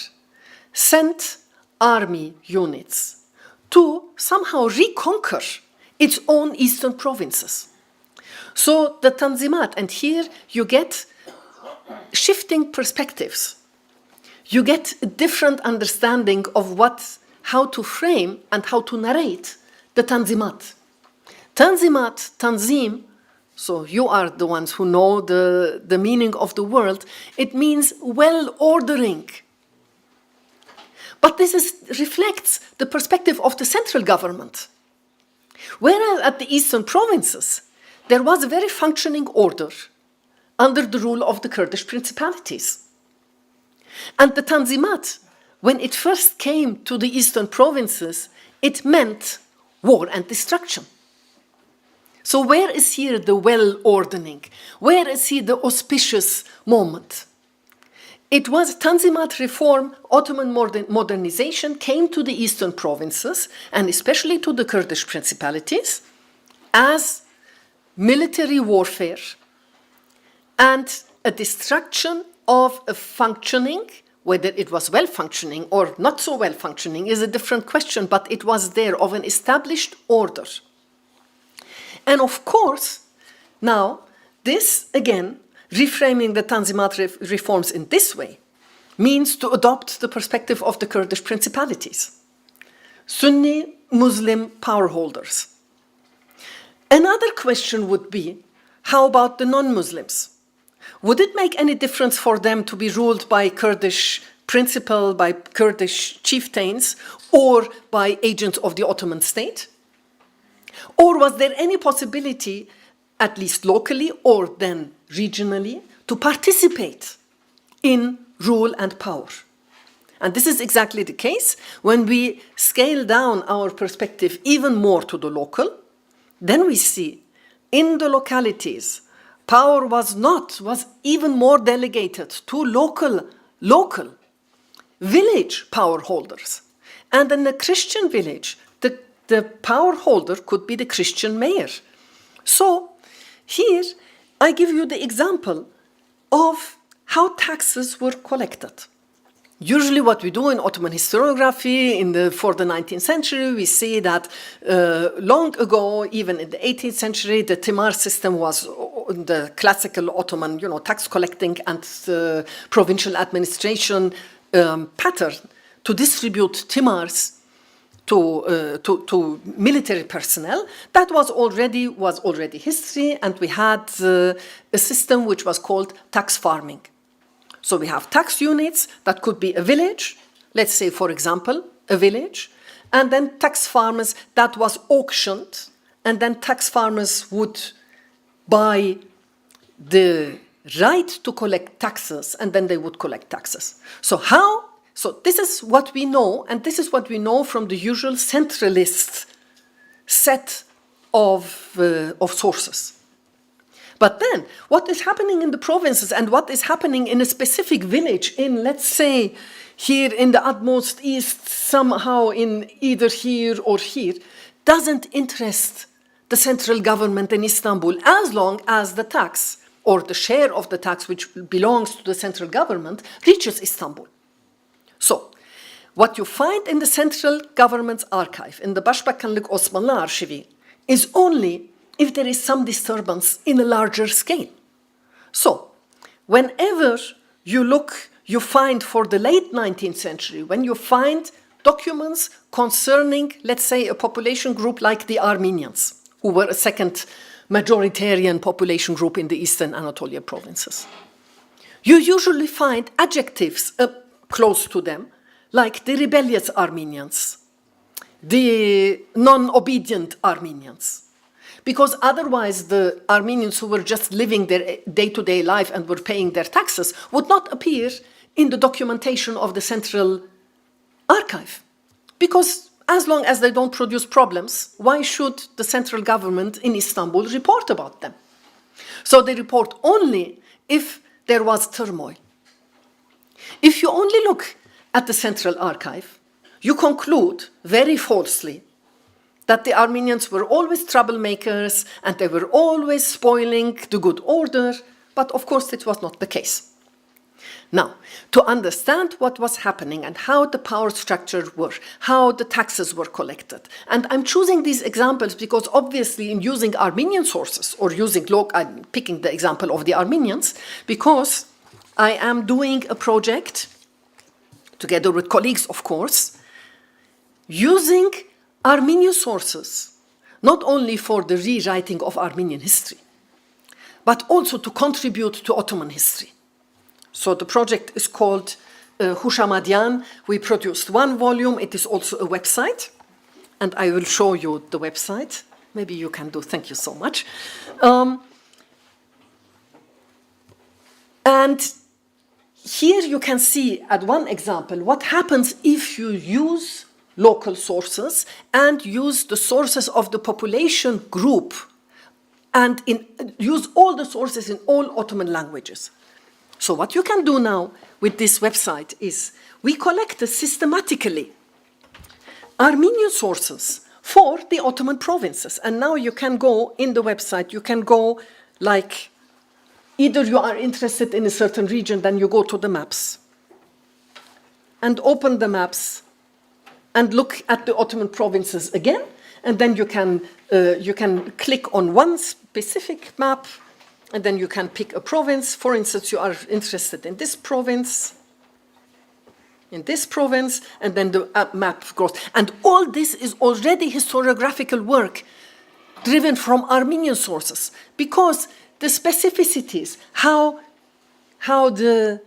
sent army units to somehow reconquer its own eastern provinces. So the Tanzimat, and here you get shifting perspectives. You get a different understanding of how to frame and how to narrate the Tanzimat. Tanzimat, Tanzim, so you are the ones who know the meaning of the word, it means well-ordering. But this reflects the perspective of the central government. Whereas at the eastern provinces, there was a very functioning order under the rule of the Kurdish principalities. And the Tanzimat, when it first came to the eastern provinces, it meant war and destruction. So where is here the well-ordering? Where is here the auspicious moment? It was Tanzimat reform, Ottoman modernization came to the eastern provinces, and especially to the Kurdish principalities, as military warfare and a destruction of a functioning, whether it was well-functioning or not so well-functioning is a different question, but it was there, of an established order. And of course, now, this, again, reframing the Tanzimat reforms in this way means to adopt the perspective of the Kurdish principalities, Sunni Muslim power holders. Another question would be, how about the non-Muslims? Would it make any difference for them to be ruled by Kurdish principal, by Kurdish chieftains, or by agents of the Ottoman state? Or was there any possibility, at least locally or then regionally, to participate in rule and power? And this is exactly the case. When we scale down our perspective even more to the local, then we see in the localities, power was even more delegated to local village power holders. And in a Christian village, the power holder could be the Christian mayor. So here I give you the example of how taxes were collected. Usually what we do in Ottoman historiography for the 19th century, we see that long ago, even in the 18th century, the timar system was the classical Ottoman, tax collecting and provincial administration pattern to distribute timars to military personnel. That was already history, and we had a system which was called tax farming. So we have tax units that could be a village, let's say, for example, a village, and then tax farmers that was auctioned, and then tax farmers would buy the right to collect taxes, and then they would collect taxes. So this is what we know, and this is what we know from the usual centralist set of sources. But then, what is happening in the provinces and what is happening in a specific village in, let's say, here in the utmost east, somehow in either here or here, doesn't interest the central government in Istanbul as long as the tax or the share of the tax which belongs to the central government reaches Istanbul. So, what you find in the central government's archive, in the Başbakanlık Osmanlı Arşivi, is only if there is some disturbance in a larger scale. So, whenever you find for the late 19th century, when you find documents concerning, let's say, a population group like the Armenians, who were a second majoritarian population group in the eastern Anatolia provinces, you usually find adjectives close to them, like the rebellious Armenians, the non-obedient Armenians. Because otherwise the Armenians who were just living their day-to-day life and were paying their taxes would not appear in the documentation of the central archive. Because as long as they don't produce problems, why should the central government in Istanbul report about them? So they report only if there was turmoil. If you only look at the Central Archive, you conclude very falsely that the Armenians were always troublemakers and they were always spoiling the good order, but of course it was not the case. Now, to understand what was happening and how the power structure worked, how the taxes were collected, and I'm choosing these examples because obviously in using Armenian sources or I'm picking the example of the Armenians because I am doing a project together with colleagues, of course, using Armenian sources, not only for the rewriting of Armenian history, but also to contribute to Ottoman history. So the project is called Hushamadian. We produced one volume. It is also a website, and I will show you the website. Maybe you can do, thank you so much. And here you can see at one example what happens if you use local sources and use the sources of the population group and use all the sources in all Ottoman languages. So what you can do now with this website is we collected systematically Armenian sources for the Ottoman provinces. And now you can go in the website, you can go like either you are interested in a certain region, then you go to the maps and open the maps and look at the Ottoman provinces again, and then you can click on one specific map, and then you can pick a province. For instance, you are interested in this province, and then the map goes. And all this is already historiographical work driven from Armenian sources, because the specificities, how the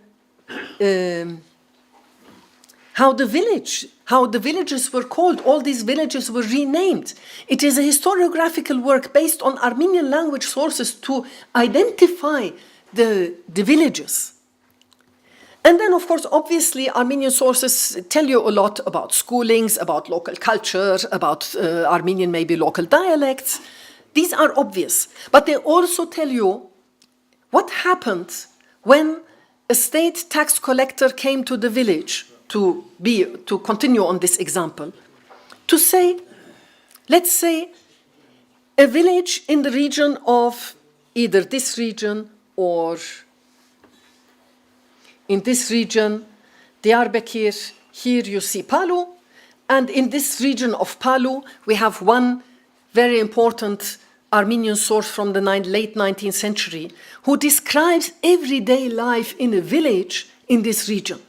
villages were called, all these villages were renamed. It is a historiographical work based on Armenian language sources to identify the villages. And then, of course, obviously, Armenian sources tell you a lot about schoolings, about local culture, about Armenian, maybe local dialects. These are obvious. But they also tell you what happened when a state tax collector came to the village, to continue on this example, to say, let's say, a village in the region of either this region or in this region, Diyarbakir, here you see Palu, and in this region of Palu, we have one very important Armenian source from the late 19th century who describes everyday life in a village in this region.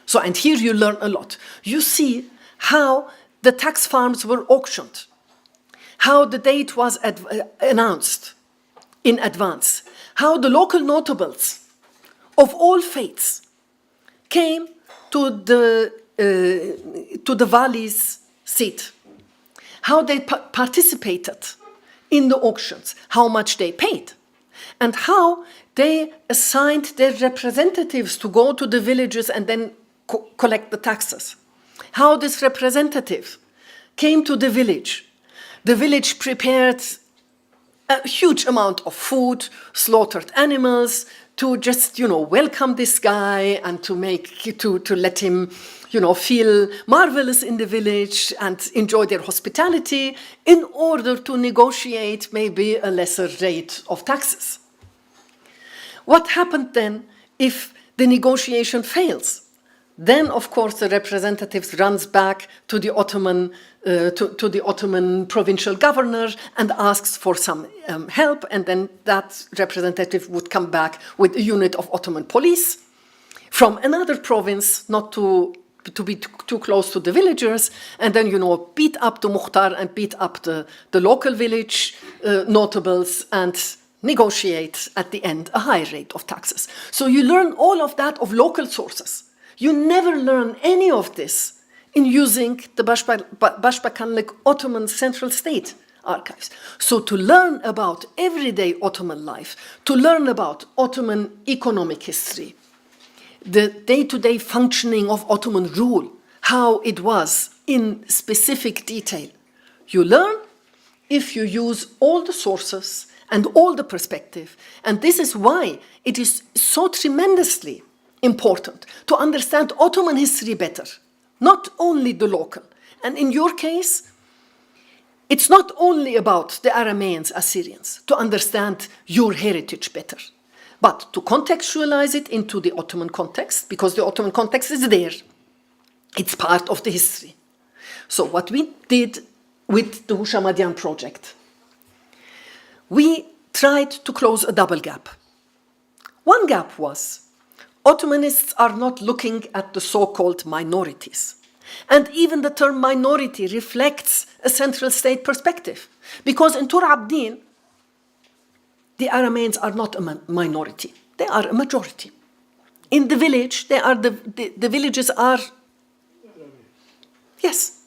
So, and here you learn a lot. You see how the tax farms were auctioned, how the date was announced in advance, how the local notables of all faiths came to the vali's seat, how they participated in the auctions, how much they paid, and how they assigned their representatives to go to the villages and then collect the taxes. How this representative came to the village. The village prepared a huge amount of food, slaughtered animals, to just, welcome this guy and to let him, feel marvelous in the village and enjoy their hospitality in order to negotiate maybe a lesser rate of taxes. What happened then if the negotiation fails? Then, of course, the representatives runs back to the Ottoman provincial governor and asks for some help, and then that representative would come back with a unit of Ottoman police from another province, not to be too close to the villagers, and then, beat up the Mukhtar and beat up the local village notables and negotiate at the end a high rate of taxes. So you learn all of that of local sources. You never learn any of this in using the Başbakanlık Ottoman Central State archives. So to learn about everyday Ottoman life, to learn about Ottoman economic history, the day-to-day functioning of Ottoman rule, how it was in specific detail, you learn if you use all the sources and all the perspective. And this is why it is so tremendously important to understand Ottoman history better, not only the local. And in your case, it's not only about the Arameans, Assyrians, to understand your heritage better, but to contextualize it into the Ottoman context, because the Ottoman context is there. It's part of the history. So what we did with the Hushamadian project, we tried to close a double gap. One gap was Ottomanists are not looking at the so-called minorities. And even the term minority reflects a central state perspective. Because in Tur Abdin, the Arameans are not a minority. They are a majority. In the village, the villages are... Yes.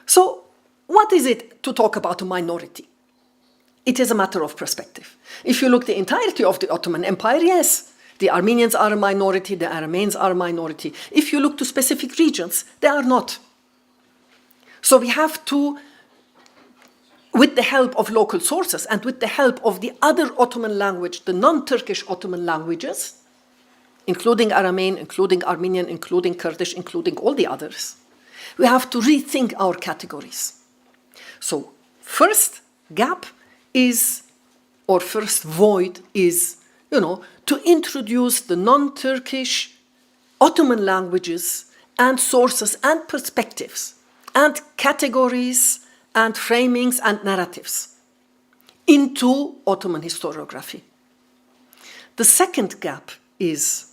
So what is it to talk about a minority? It is a matter of perspective. If you look at the entirety of the Ottoman Empire, yes, the Armenians are a minority, the Arameans are a minority. If you look to specific regions, they are not. So we have to, with the help of local sources and with the help of the other Ottoman language, the non-Turkish Ottoman languages, including Aramean, including Armenian, including Kurdish, including all the others, we have to rethink our categories. So first gap is, or first void is, to introduce the non-Turkish Ottoman languages and sources and perspectives and categories and framings and narratives into Ottoman historiography. The second gap is,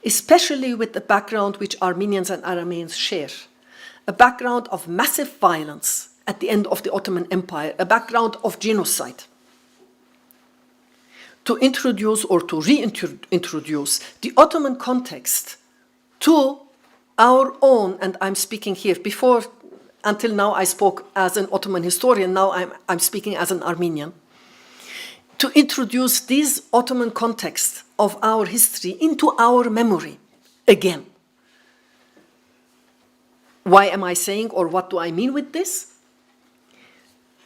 especially with the background which Armenians and Arameans share, a background of massive violence at the end of the Ottoman Empire, a background of genocide. To introduce or to reintroduce the Ottoman context to our own, and I'm speaking here before, until now I spoke as an Ottoman historian, now I'm speaking as an Armenian, to introduce this Ottoman context of our history into our memory again. Why am I saying, or what do I mean with this?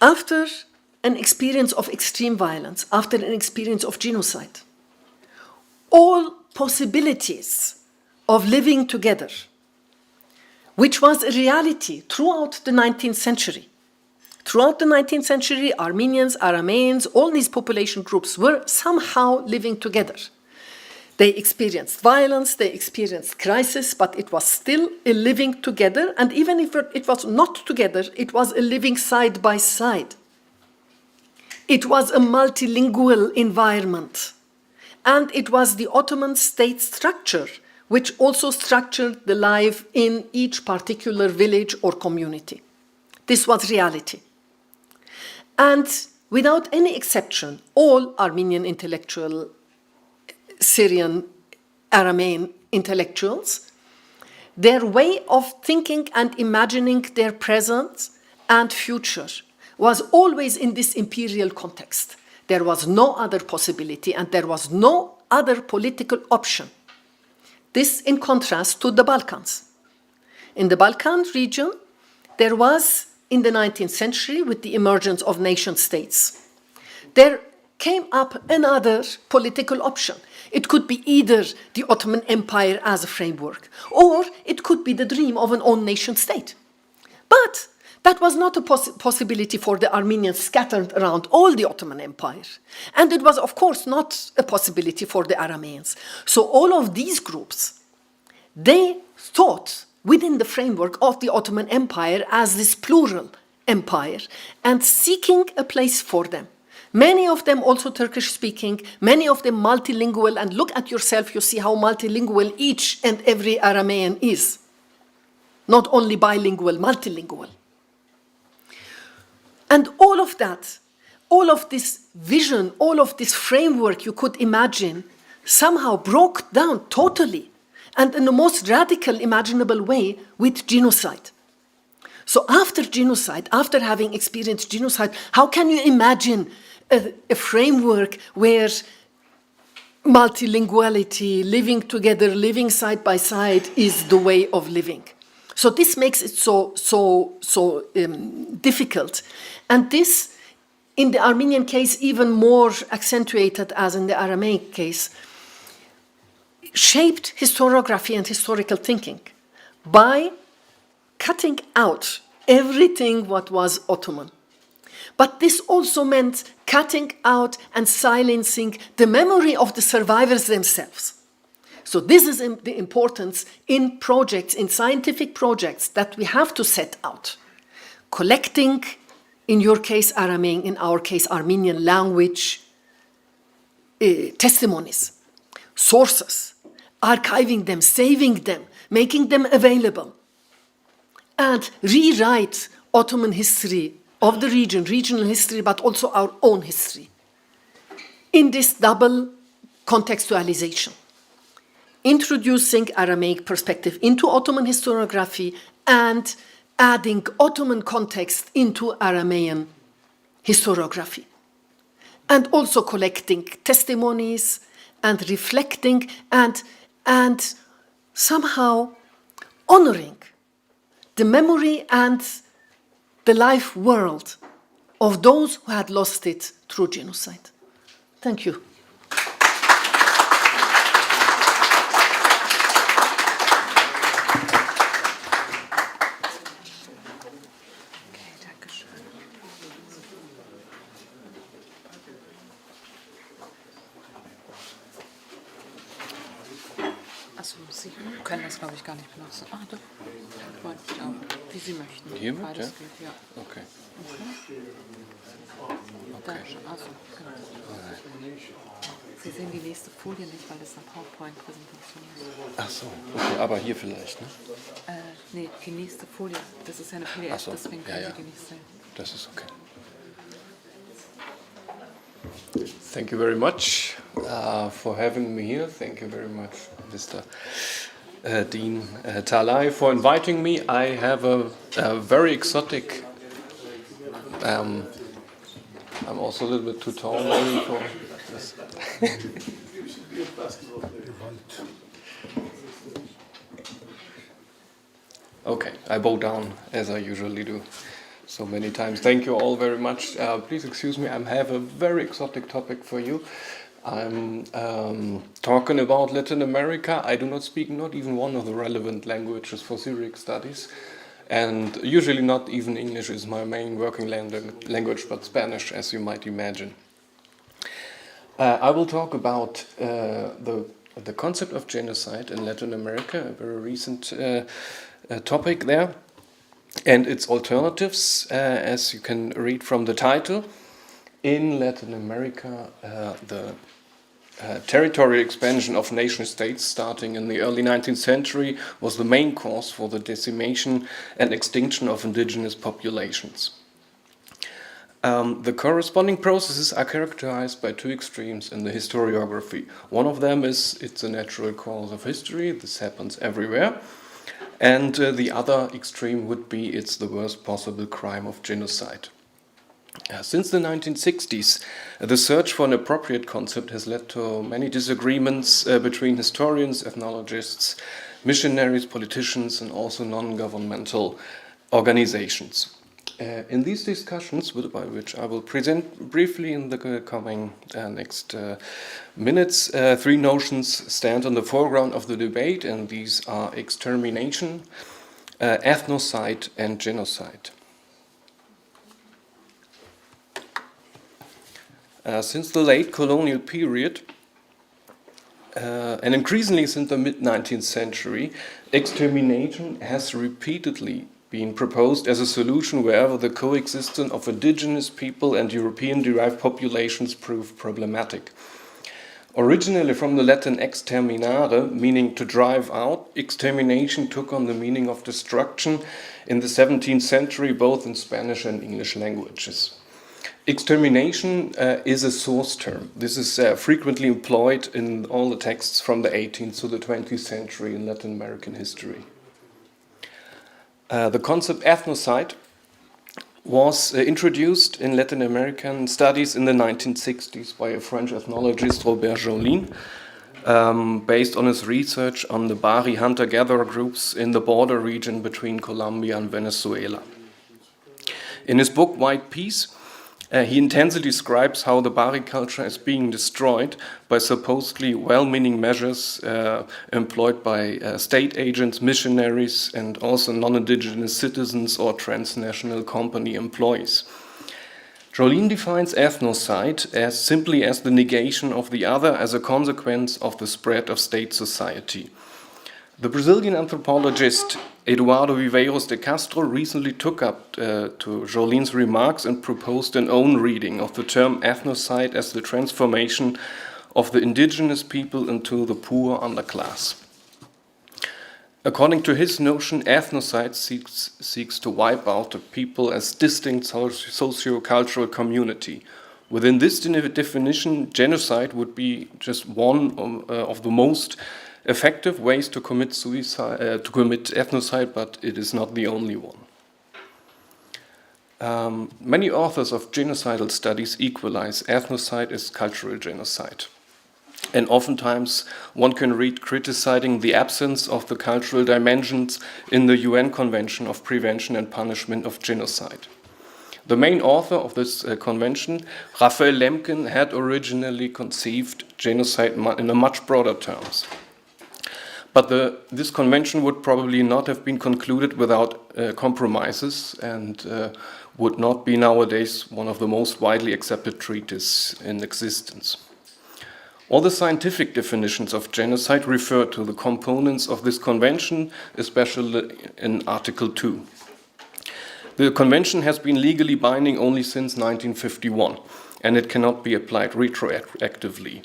After an experience of extreme violence, after an experience of genocide, all possibilities of living together, which was a reality throughout the 19th century. Throughout the 19th century, Armenians, Arameans, all these population groups were somehow living together. They experienced violence, they experienced crisis, but it was still a living together, and even if it was not together, it was a living side by side. It was a multilingual environment, and it was the Ottoman state structure which also structured the life in each particular village or community. This was reality. And without any exception, all Armenian intellectual, Syrian, Aramean intellectuals, their way of thinking and imagining their present and future was always in this imperial context. There was no other possibility and there was no other political option. This in contrast to the Balkans. In the Balkan region, there was, in the 19th century, with the emergence of nation-states, there came up another political option. It could be either the Ottoman Empire as a framework, or it could be the dream of an own nation-state. But that was not a possibility for the Armenians scattered around all the Ottoman Empire. And it was, of course, not a possibility for the Arameans. So all of these groups, they thought within the framework of the Ottoman Empire as this plural empire and seeking a place for them. Many of them also Turkish-speaking, many of them multilingual, and look at yourself, you see how multilingual each and every Aramean is. Not only bilingual, multilingual. And all of that, all of this vision, all of this framework you could imagine somehow broke down totally and in the most radical imaginable way with genocide. So after genocide, after having experienced genocide, how can you imagine a framework where multilinguality, living together, living side by side is the way of living? So this makes it so difficult. And this, in the Armenian case, even more accentuated as in the Aramaic case. shaped historiography and historical thinking by cutting out everything what was Ottoman. But this also meant cutting out and silencing the memory of the survivors themselves. So this is the importance in projects, in scientific projects, that we have to set out. Collecting, in your case Aramaic, in our case Armenian language, testimonies, sources, archiving them, saving them, making them available, and rewrite Ottoman history of the region, regional history, but also our own history, in this double contextualization. Introducing Aramaic perspective into Ottoman historiography and adding Ottoman context into Aramaean historiography. And also collecting testimonies and reflecting and somehow honoring the memory and the life world of those who had lost it through genocide. Thank you. Achso, Sie können das, glaube ich, gar nicht benutzen. Ah, doch. Ja, wie Sie möchten. Hiermit, Beides ja? geht, ja. Okay. Da, also, genau. Sie sehen die nächste Folie nicht, weil das eine PowerPoint-Präsentation ist. Ach so, okay, aber hier vielleicht, ne? Nee, die nächste Folie, das ist ja eine PDF, Ach so, deswegen können ja, Sie die nicht sehen. Das ist okay. Thank you very much for having me here. Thank you very much, Mr. Dean Talai, for inviting me. I have a very exotic. I'm also a little bit too tall, maybe for this. Okay, I bow down as I usually do. So many times. Thank you all very much. Please excuse me, I have a very exotic topic for you. I'm talking about Latin America. I do not speak not even one of the relevant languages for Syriac studies. And usually not even English is my main working language, but Spanish, as you might imagine. I will talk about the concept of genocide in Latin America, a very recent topic there, and its alternatives, as you can read from the title. In Latin America, the territorial expansion of nation-states starting in the early 19th century was the main cause for the decimation and extinction of indigenous populations. The corresponding processes are characterized by two extremes in the historiography. One of them is it's a natural course of history, this happens everywhere. And the other extreme would be it's the worst possible crime of genocide. Since the 1960s, the search for an appropriate concept has led to many disagreements between historians, ethnologists, missionaries, politicians, and also non-governmental organizations. In these discussions, which I will present briefly in the coming next minutes, three notions stand on the foreground of the debate, and these are extermination, ethnocide, and genocide. Since the late colonial period, and increasingly since the mid-19th century, extermination has repeatedly been proposed as a solution wherever the coexistence of indigenous people and European-derived populations proved problematic. Originally from the Latin exterminare, meaning to drive out, extermination took on the meaning of destruction in the 17th century, both in Spanish and English languages. Extermination is a source term. This is frequently employed in all the texts from the 18th to the 20th century in Latin American history. The concept ethnocide was introduced in Latin American studies in the 1960s by a French ethnologist, Robert Jolin, based on his research on the Bari hunter-gatherer groups in the border region between Colombia and Venezuela. In his book White Peace, He intensely describes how the Bari culture is being destroyed by supposedly well-meaning measures employed by state agents, missionaries, and also non-indigenous citizens or transnational company employees. Jolene defines ethnocide as simply as the negation of the other as a consequence of the spread of state society. The Brazilian anthropologist Eduardo Viveiros de Castro recently took up to Jolene's remarks and proposed an own reading of the term ethnocide as the transformation of the indigenous people into the poor underclass. According to his notion, ethnocide seeks to wipe out the people as distinct socio-cultural community. Within this definition, genocide would be just one of the most effective ways to commit suicide, to commit ethnocide, but it is not the only one. Many authors of genocidal studies equalize ethnocide as cultural genocide. And oftentimes one can read criticizing the absence of the cultural dimensions in the UN Convention of Prevention and Punishment of Genocide. The main author of this convention, Raphael Lemkin, had originally conceived genocide in a much broader terms. But this convention would probably not have been concluded without compromises and would not be nowadays one of the most widely accepted treatises in existence. All the scientific definitions of genocide refer to the components of this convention, especially in Article 2. The convention has been legally binding only since 1951, and it cannot be applied retroactively.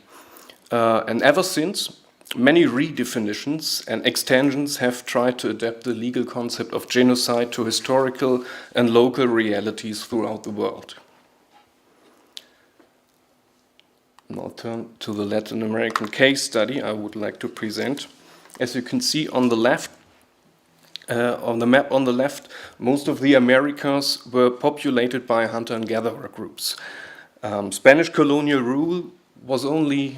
And ever since, many redefinitions and extensions have tried to adapt the legal concept of genocide to historical and local realities throughout the world. Now I'll turn to the Latin American case study I would like to present. As you can see on the left, on the map on the left, most of the Americas were populated by hunter and gatherer groups. Spanish colonial rule was only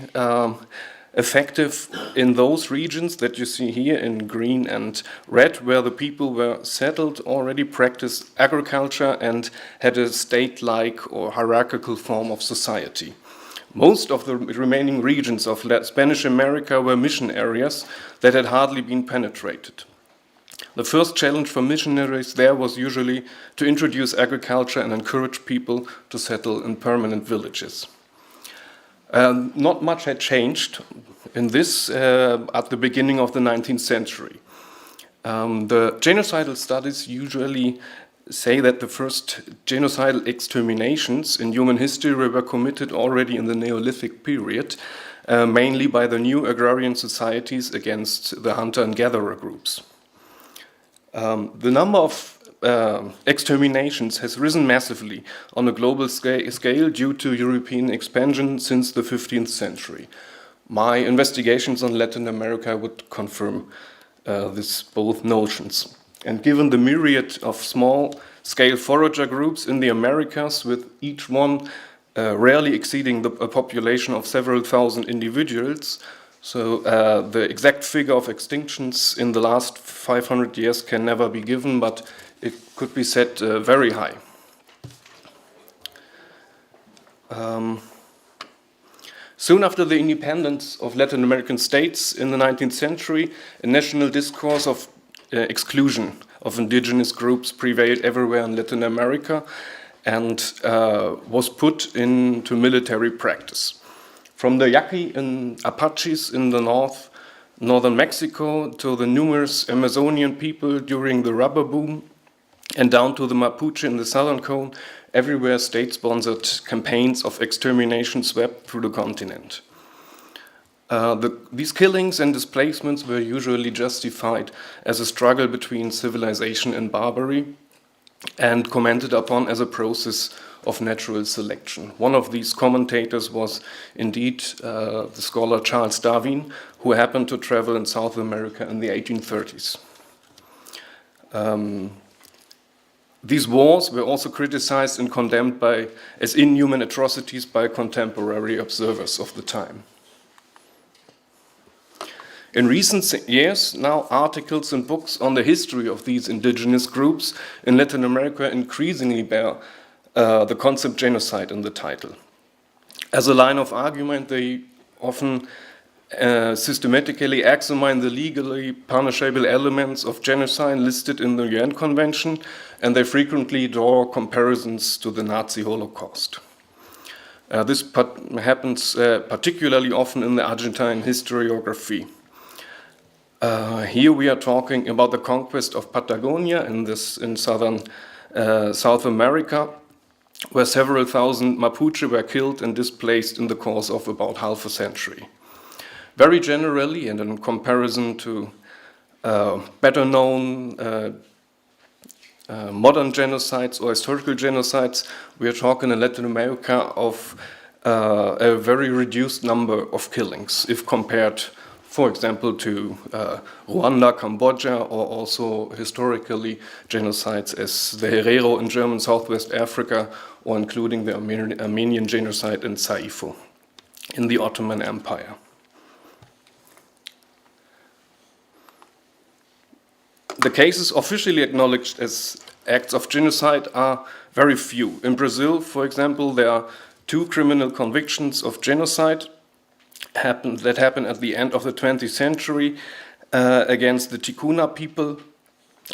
effective in those regions that you see here in green and red, where the people were settled, already practiced agriculture, and had a state-like or hierarchical form of society. Most of the remaining regions of Spanish America were mission areas that had hardly been penetrated. The first challenge for missionaries there was usually to introduce agriculture and encourage people to settle in permanent villages. Not much had changed in this at the beginning of the 19th century. The genocidal studies usually say that the first genocidal exterminations in human history were committed already in the Neolithic period, mainly by the new agrarian societies against the hunter and gatherer groups. The number of exterminations has risen massively on a global scale due to European expansion since the 15th century. My investigations on Latin America would confirm these both notions. And given the myriad of small-scale forager groups in the Americas, with each one rarely exceeding a population of several thousand individuals, so the exact figure of extinctions in the last 500 years can never be given, but it could be set very high. Soon after the independence of Latin American states in the 19th century, a national discourse of exclusion of indigenous groups prevailed everywhere in Latin America and was put into military practice. From the Yaqui and Apaches in the northern Mexico to the numerous Amazonian people during the rubber boom and down to the Mapuche in the southern cone, everywhere state-sponsored campaigns of extermination swept through the continent. These killings and displacements were usually justified as a struggle between civilization and barbarity and commented upon as a process of natural selection. One of these commentators was indeed the scholar Charles Darwin, who happened to travel in South America in the 1830s. These wars were also criticized and condemned as inhuman atrocities by contemporary observers of the time. In recent years, now articles and books on the history of these indigenous groups in Latin America increasingly bear the concept genocide in the title. As a line of argument, they often systematically examine the legally punishable elements of genocide listed in the UN Convention, and they frequently draw comparisons to the Nazi Holocaust. This happens particularly often in the Argentine historiography. Here we are talking about the conquest of Patagonia in South America, where several thousand Mapuche were killed and displaced in the course of about half a century. Very generally, and in comparison to better known modern genocides or historical genocides, we are talking in Latin America of a very reduced number of killings if compared, for example, to Rwanda, Cambodia, or also historically genocides as the Herero in German Southwest Africa, or including the Armenian genocide in Saifo in the Ottoman Empire. The cases officially acknowledged as acts of genocide are very few. In Brazil, for example, there are 2 criminal convictions of genocide that happened at the end of the 20th century against the Ticuna people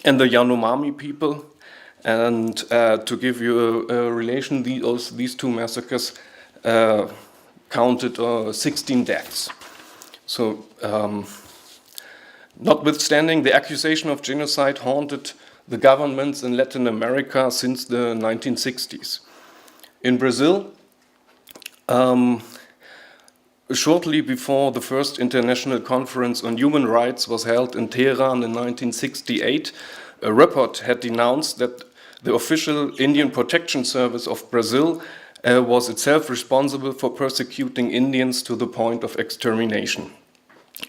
and the Yanomami people. And to give you a relation, these 2 massacres counted 16 deaths. So, notwithstanding, the accusation of genocide haunted the governments in Latin America since the 1960s. In Brazil, shortly before the first International Conference on Human Rights was held in Tehran in 1968, a report had denounced that the official Indian Protection Service of Brazil was itself responsible for persecuting Indians to the point of extermination.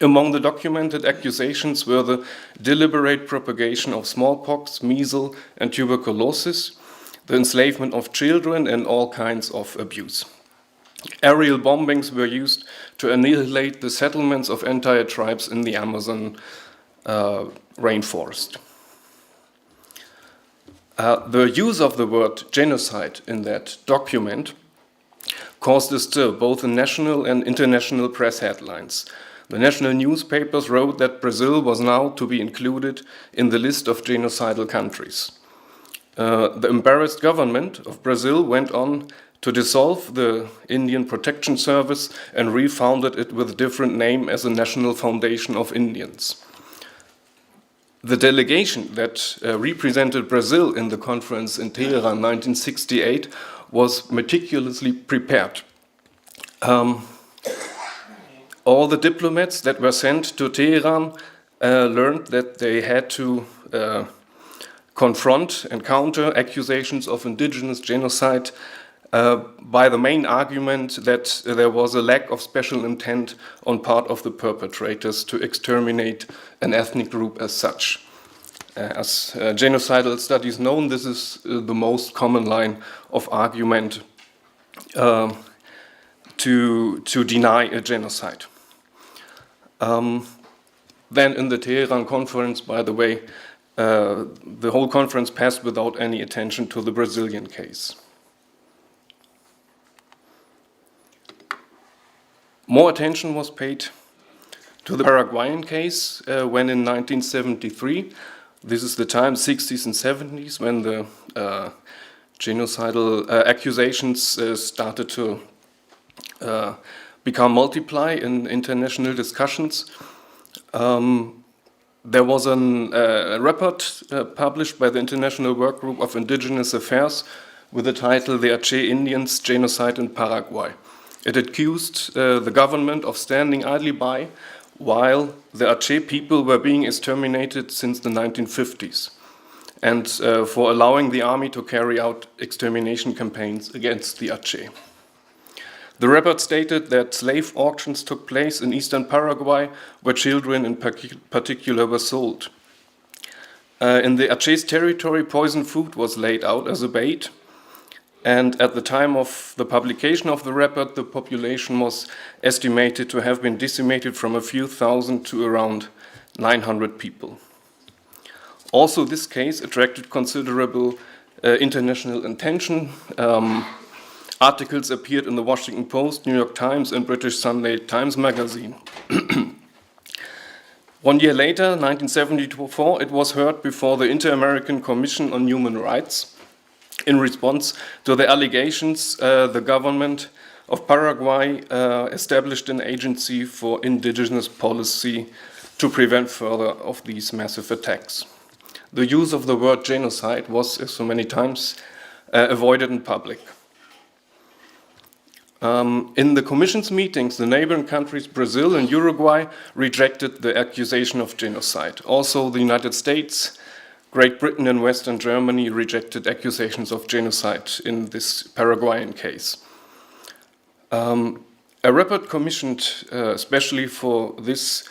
Among the documented accusations were the deliberate propagation of smallpox, measles, and tuberculosis, the enslavement of children, and all kinds of abuse. Aerial bombings were used to annihilate the settlements of entire tribes in the Amazon rainforest. The use of the word genocide in that document caused a stir both in national and international press headlines. The national newspapers wrote that Brazil was now to be included in the list of genocidal countries. The embarrassed government of Brazil went on to dissolve the Indian Protection Service and refounded it with a different name as a National Foundation of Indians. The delegation that represented Brazil in the conference in Tehran 1968 was meticulously prepared. All the diplomats that were sent to Tehran learned that they had to confront and counter accusations of indigenous genocide by the main argument that there was a lack of special intent on part of the perpetrators to exterminate an ethnic group as such. As genocidal studies known, this is the most common line of argument to deny a genocide. Then in the Tehran conference, by the way, the whole conference passed without any attention to the Brazilian case. More attention was paid to the Paraguayan case when in 1973, this is the time, 60s and 70s, when the genocidal accusations started to become multiply in international discussions. There was a report published by the International Workgroup of Indigenous Affairs with the title "The Aceh Indians Genocide in Paraguay." It accused the government of standing idly by while the Aceh people were being exterminated since the 1950s and for allowing the army to carry out extermination campaigns against the Aceh. The report stated that slave auctions took place in eastern Paraguay, where children in particular were sold. In the Aceh's territory, poison food was laid out as a bait, and at the time of the publication of the report, the population was estimated to have been decimated from a few thousand to around 900 people. Also, this case attracted considerable international intention. Articles appeared in the Washington Post, New York Times, and British Sunday Times magazine. 1 year later, 1974, it was heard before the Inter-American Commission on Human Rights. In response to the allegations, the government of Paraguay established an agency for indigenous policy to prevent further of these massive attacks. The use of the word genocide was, as so many times, avoided in public. In the Commission's meetings, the neighboring countries, Brazil and Uruguay, rejected the accusation of genocide. Also, the United States, Great Britain and Western Germany rejected accusations of genocide in this Paraguayan case. A report commissioned especially for this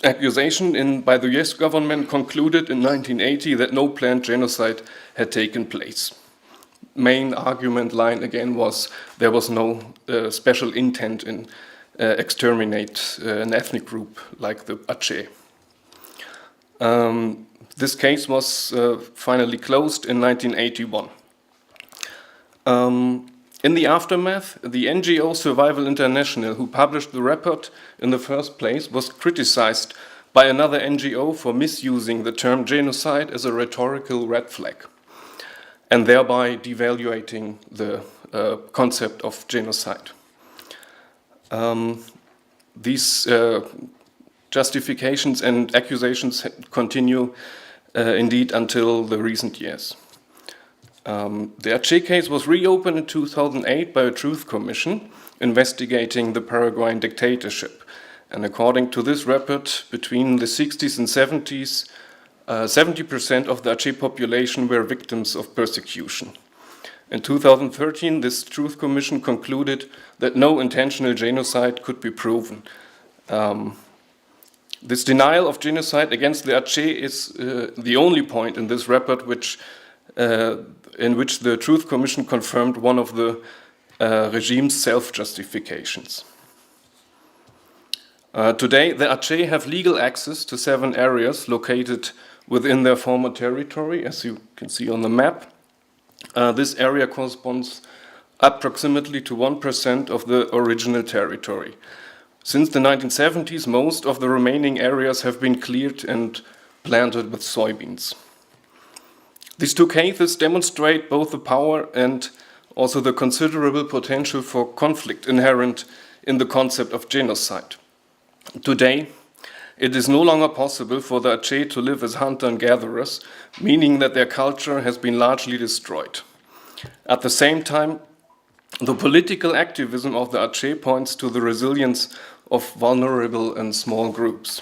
accusation by the US government concluded in 1980 that no planned genocide had taken place. Main argument line again was there was no special intent in exterminate an ethnic group like the Aceh. This case was finally closed in 1981. In the aftermath, the NGO Survival International, who published the report in the first place, was criticized by another NGO for misusing the term genocide as a rhetorical red flag, and thereby devaluating the concept of genocide. These justifications and accusations continue indeed until the recent years. The Aceh case was reopened in 2008 by a Truth Commission investigating the Paraguayan dictatorship. And according to this report, between the 60s and 70s, 70% of the Aceh population were victims of persecution. In 2013, this Truth Commission concluded that no intentional genocide could be proven. This denial of genocide against the Aceh is the only point in this report in which the Truth Commission confirmed one of the regime's self-justifications. Today, the Aceh have legal access to 7 areas located within their former territory, as you can see on the map. This area corresponds approximately to 1% of the original territory. Since the 1970s, most of the remaining areas have been cleared and planted with soybeans. These 2 cases demonstrate both the power and also the considerable potential for conflict inherent in the concept of genocide. Today, it is no longer possible for the Aceh to live as hunter and gatherers, meaning that their culture has been largely destroyed. At the same time, the political activism of the Aceh points to the resilience of vulnerable and small groups.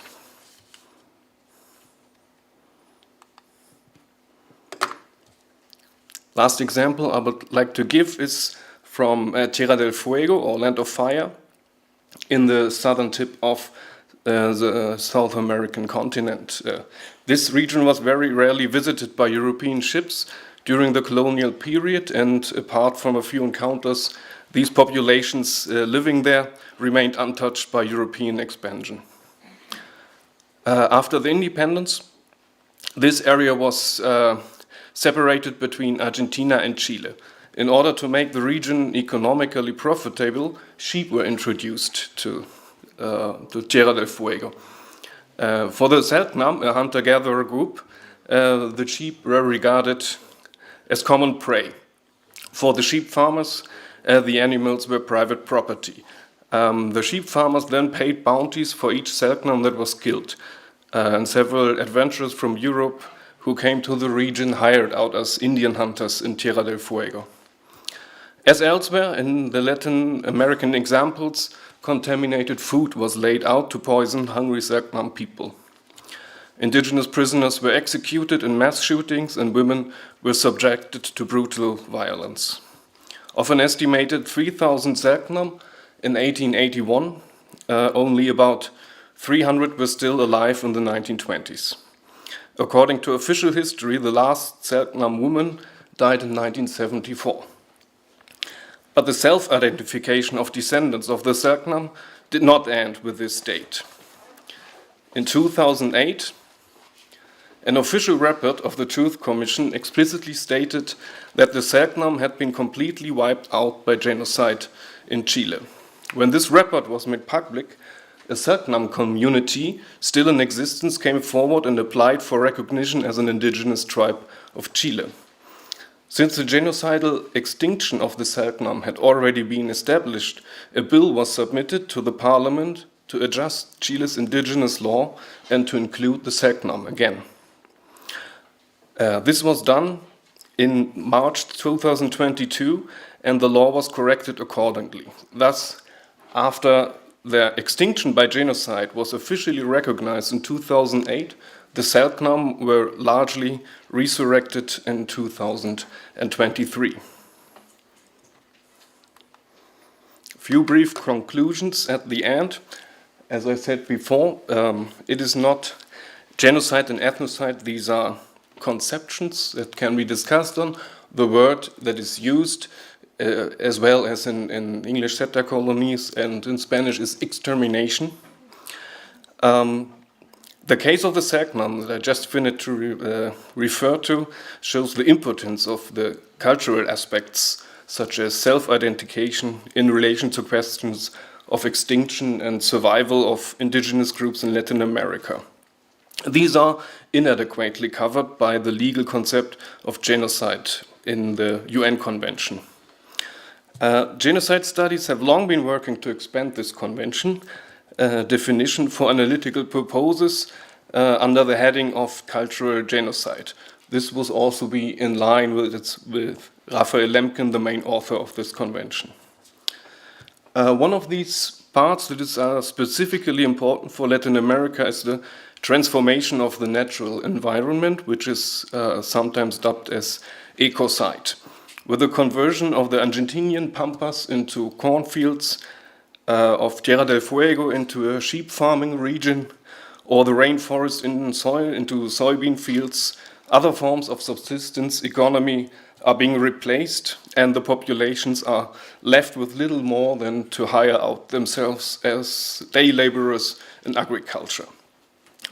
Last example I would like to give is from Tierra del Fuego, or Land of Fire, in the southern tip of the South American continent. This region was very rarely visited by European ships during the colonial period, and apart from a few encounters, these populations living there remained untouched by European expansion. After the independence, this area was separated between Argentina and Chile. In order to make the region economically profitable, sheep were introduced to Tierra del Fuego. For the Selknam, a hunter-gatherer group, the sheep were regarded as common prey. For the sheep farmers, the animals were private property. The sheep farmers then paid bounties for each Selknam that was killed, and several adventurers from Europe who came to the region hired out as Indian hunters in Tierra del Fuego. As elsewhere in the Latin American examples, contaminated food was laid out to poison hungry Selknam people. Indigenous prisoners were executed in mass shootings, and women were subjected to brutal violence. Of an estimated 3,000 Selknam in 1881, only about 300 were still alive in the 1920s. According to official history, the last Selknam woman died in 1974. But the self-identification of descendants of the Selknam did not end with this date. In 2008, An official report of the Truth Commission explicitly stated that the Selknam had been completely wiped out by genocide in Chile. When this report was made public, a Selknam community still in existence came forward and applied for recognition as an indigenous tribe of Chile. Since the genocidal extinction of the Selknam had already been established, a bill was submitted to the parliament to adjust Chile's indigenous law and to include the Selknam again. This was done in March 2022, and the law was corrected accordingly. Thus, after their extinction by genocide was officially recognized in 2008, the Selknam were largely resurrected in 2023. A few brief conclusions at the end. As I said before, it is not genocide and ethnocide. These are conceptions that can be discussed on. The word that is used, as well as in English settler colonies and in Spanish, is extermination. The case of the Selknam that I just finished to refer to shows the impotence of the cultural aspects, such as self-identification in relation to questions of extinction and survival of indigenous groups in Latin America. These are inadequately covered by the legal concept of genocide in the UN Convention. Genocide studies have long been working to expand this convention definition for analytical purposes under the heading of cultural genocide. This will also be in line with Raphael Lemkin, the main author of this convention. One of these parts that is specifically important for Latin America is the transformation of the natural environment, which is sometimes dubbed as ecocide. With the conversion of the Argentinian pampas into cornfields, of Tierra del Fuego into a sheep farming region, or the rainforest into soybean fields, other forms of subsistence economy are being replaced, and the populations are left with little more than to hire out themselves as day laborers in agriculture.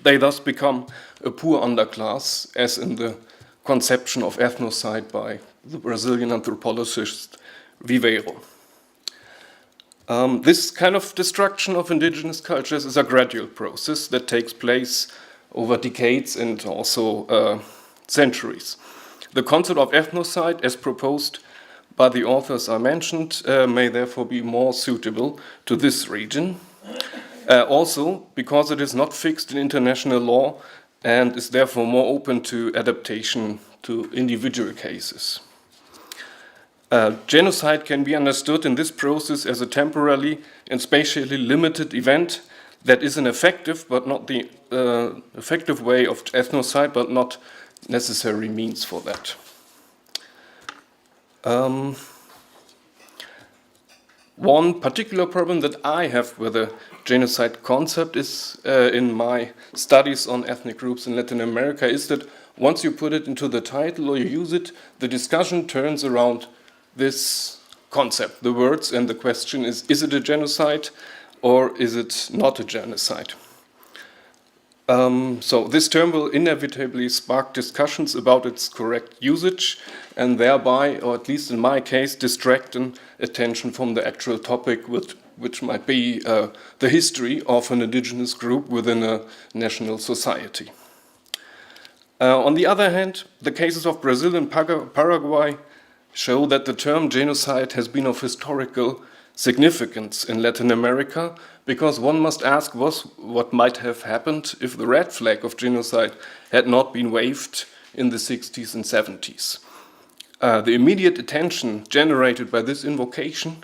They thus become a poor underclass, as in the conception of ethnocide by the Brazilian anthropologist Viveiro. This kind of destruction of indigenous cultures is a gradual process that takes place over decades and also centuries. The concept of ethnocide, as proposed by the authors I mentioned, may therefore be more suitable to this region. Also, because it is not fixed in international law and is therefore more open to adaptation to individual cases. Genocide can be understood in this process as a temporally and spatially limited event that is an effective but not the effective way of ethnocide, but not necessary means for that. One particular problem that I have with the genocide concept is in my studies on ethnic groups in Latin America is that once you put it into the title or you use it, the discussion turns around this concept, the words, and the question is it a genocide or is it not a genocide? So this term will inevitably spark discussions about its correct usage and thereby, or at least in my case, distract attention from the actual topic, which might be the history of an indigenous group within a national society. On the other hand, the cases of Brazil and Paraguay show that the term genocide has been of historical significance in Latin America, because one must ask what might have happened if the red flag of genocide had not been waved in the 60s and 70s. The immediate attention generated by this invocation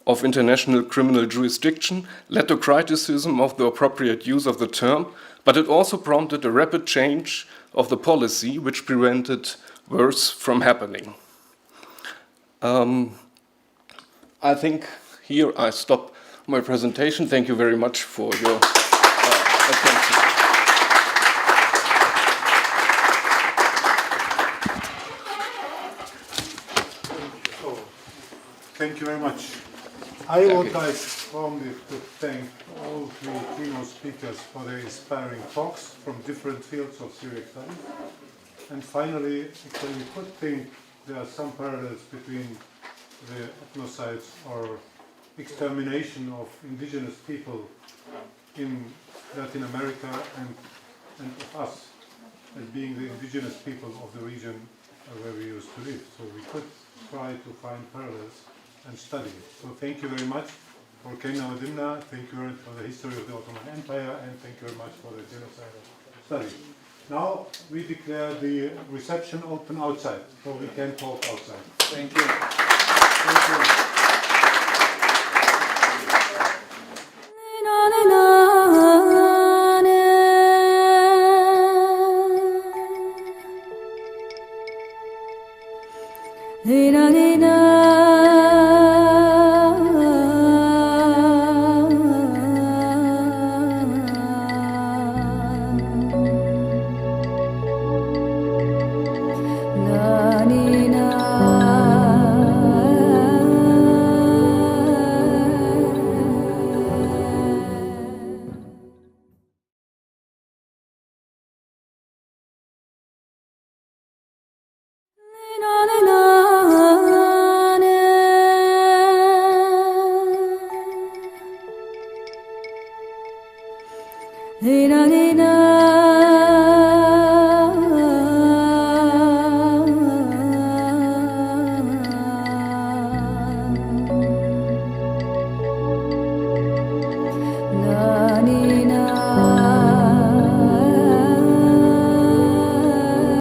of international criminal jurisdiction led to criticism of the appropriate use of the term, but it also prompted a rapid change of the policy which prevented worse from happening. I think here I stop my presentation. Thank you very much for your attention. Thank you very much. I would like warmly to thank all three keynote speakers for their inspiring talks from different fields of Syriac studies. And finally, actually, we could think there are some parallels between the ethnocides or extermination of indigenous people in Latin America and of us as being the indigenous people of the region where we used to live. So we could try to find parallels and study it. So thank you very much for wa-Dimna, thank you very much for the history of the Ottoman Empire, and thank you very much for the genocide study. Now we declare the reception open outside, so we can talk outside. Thank you. Thank you. Na na na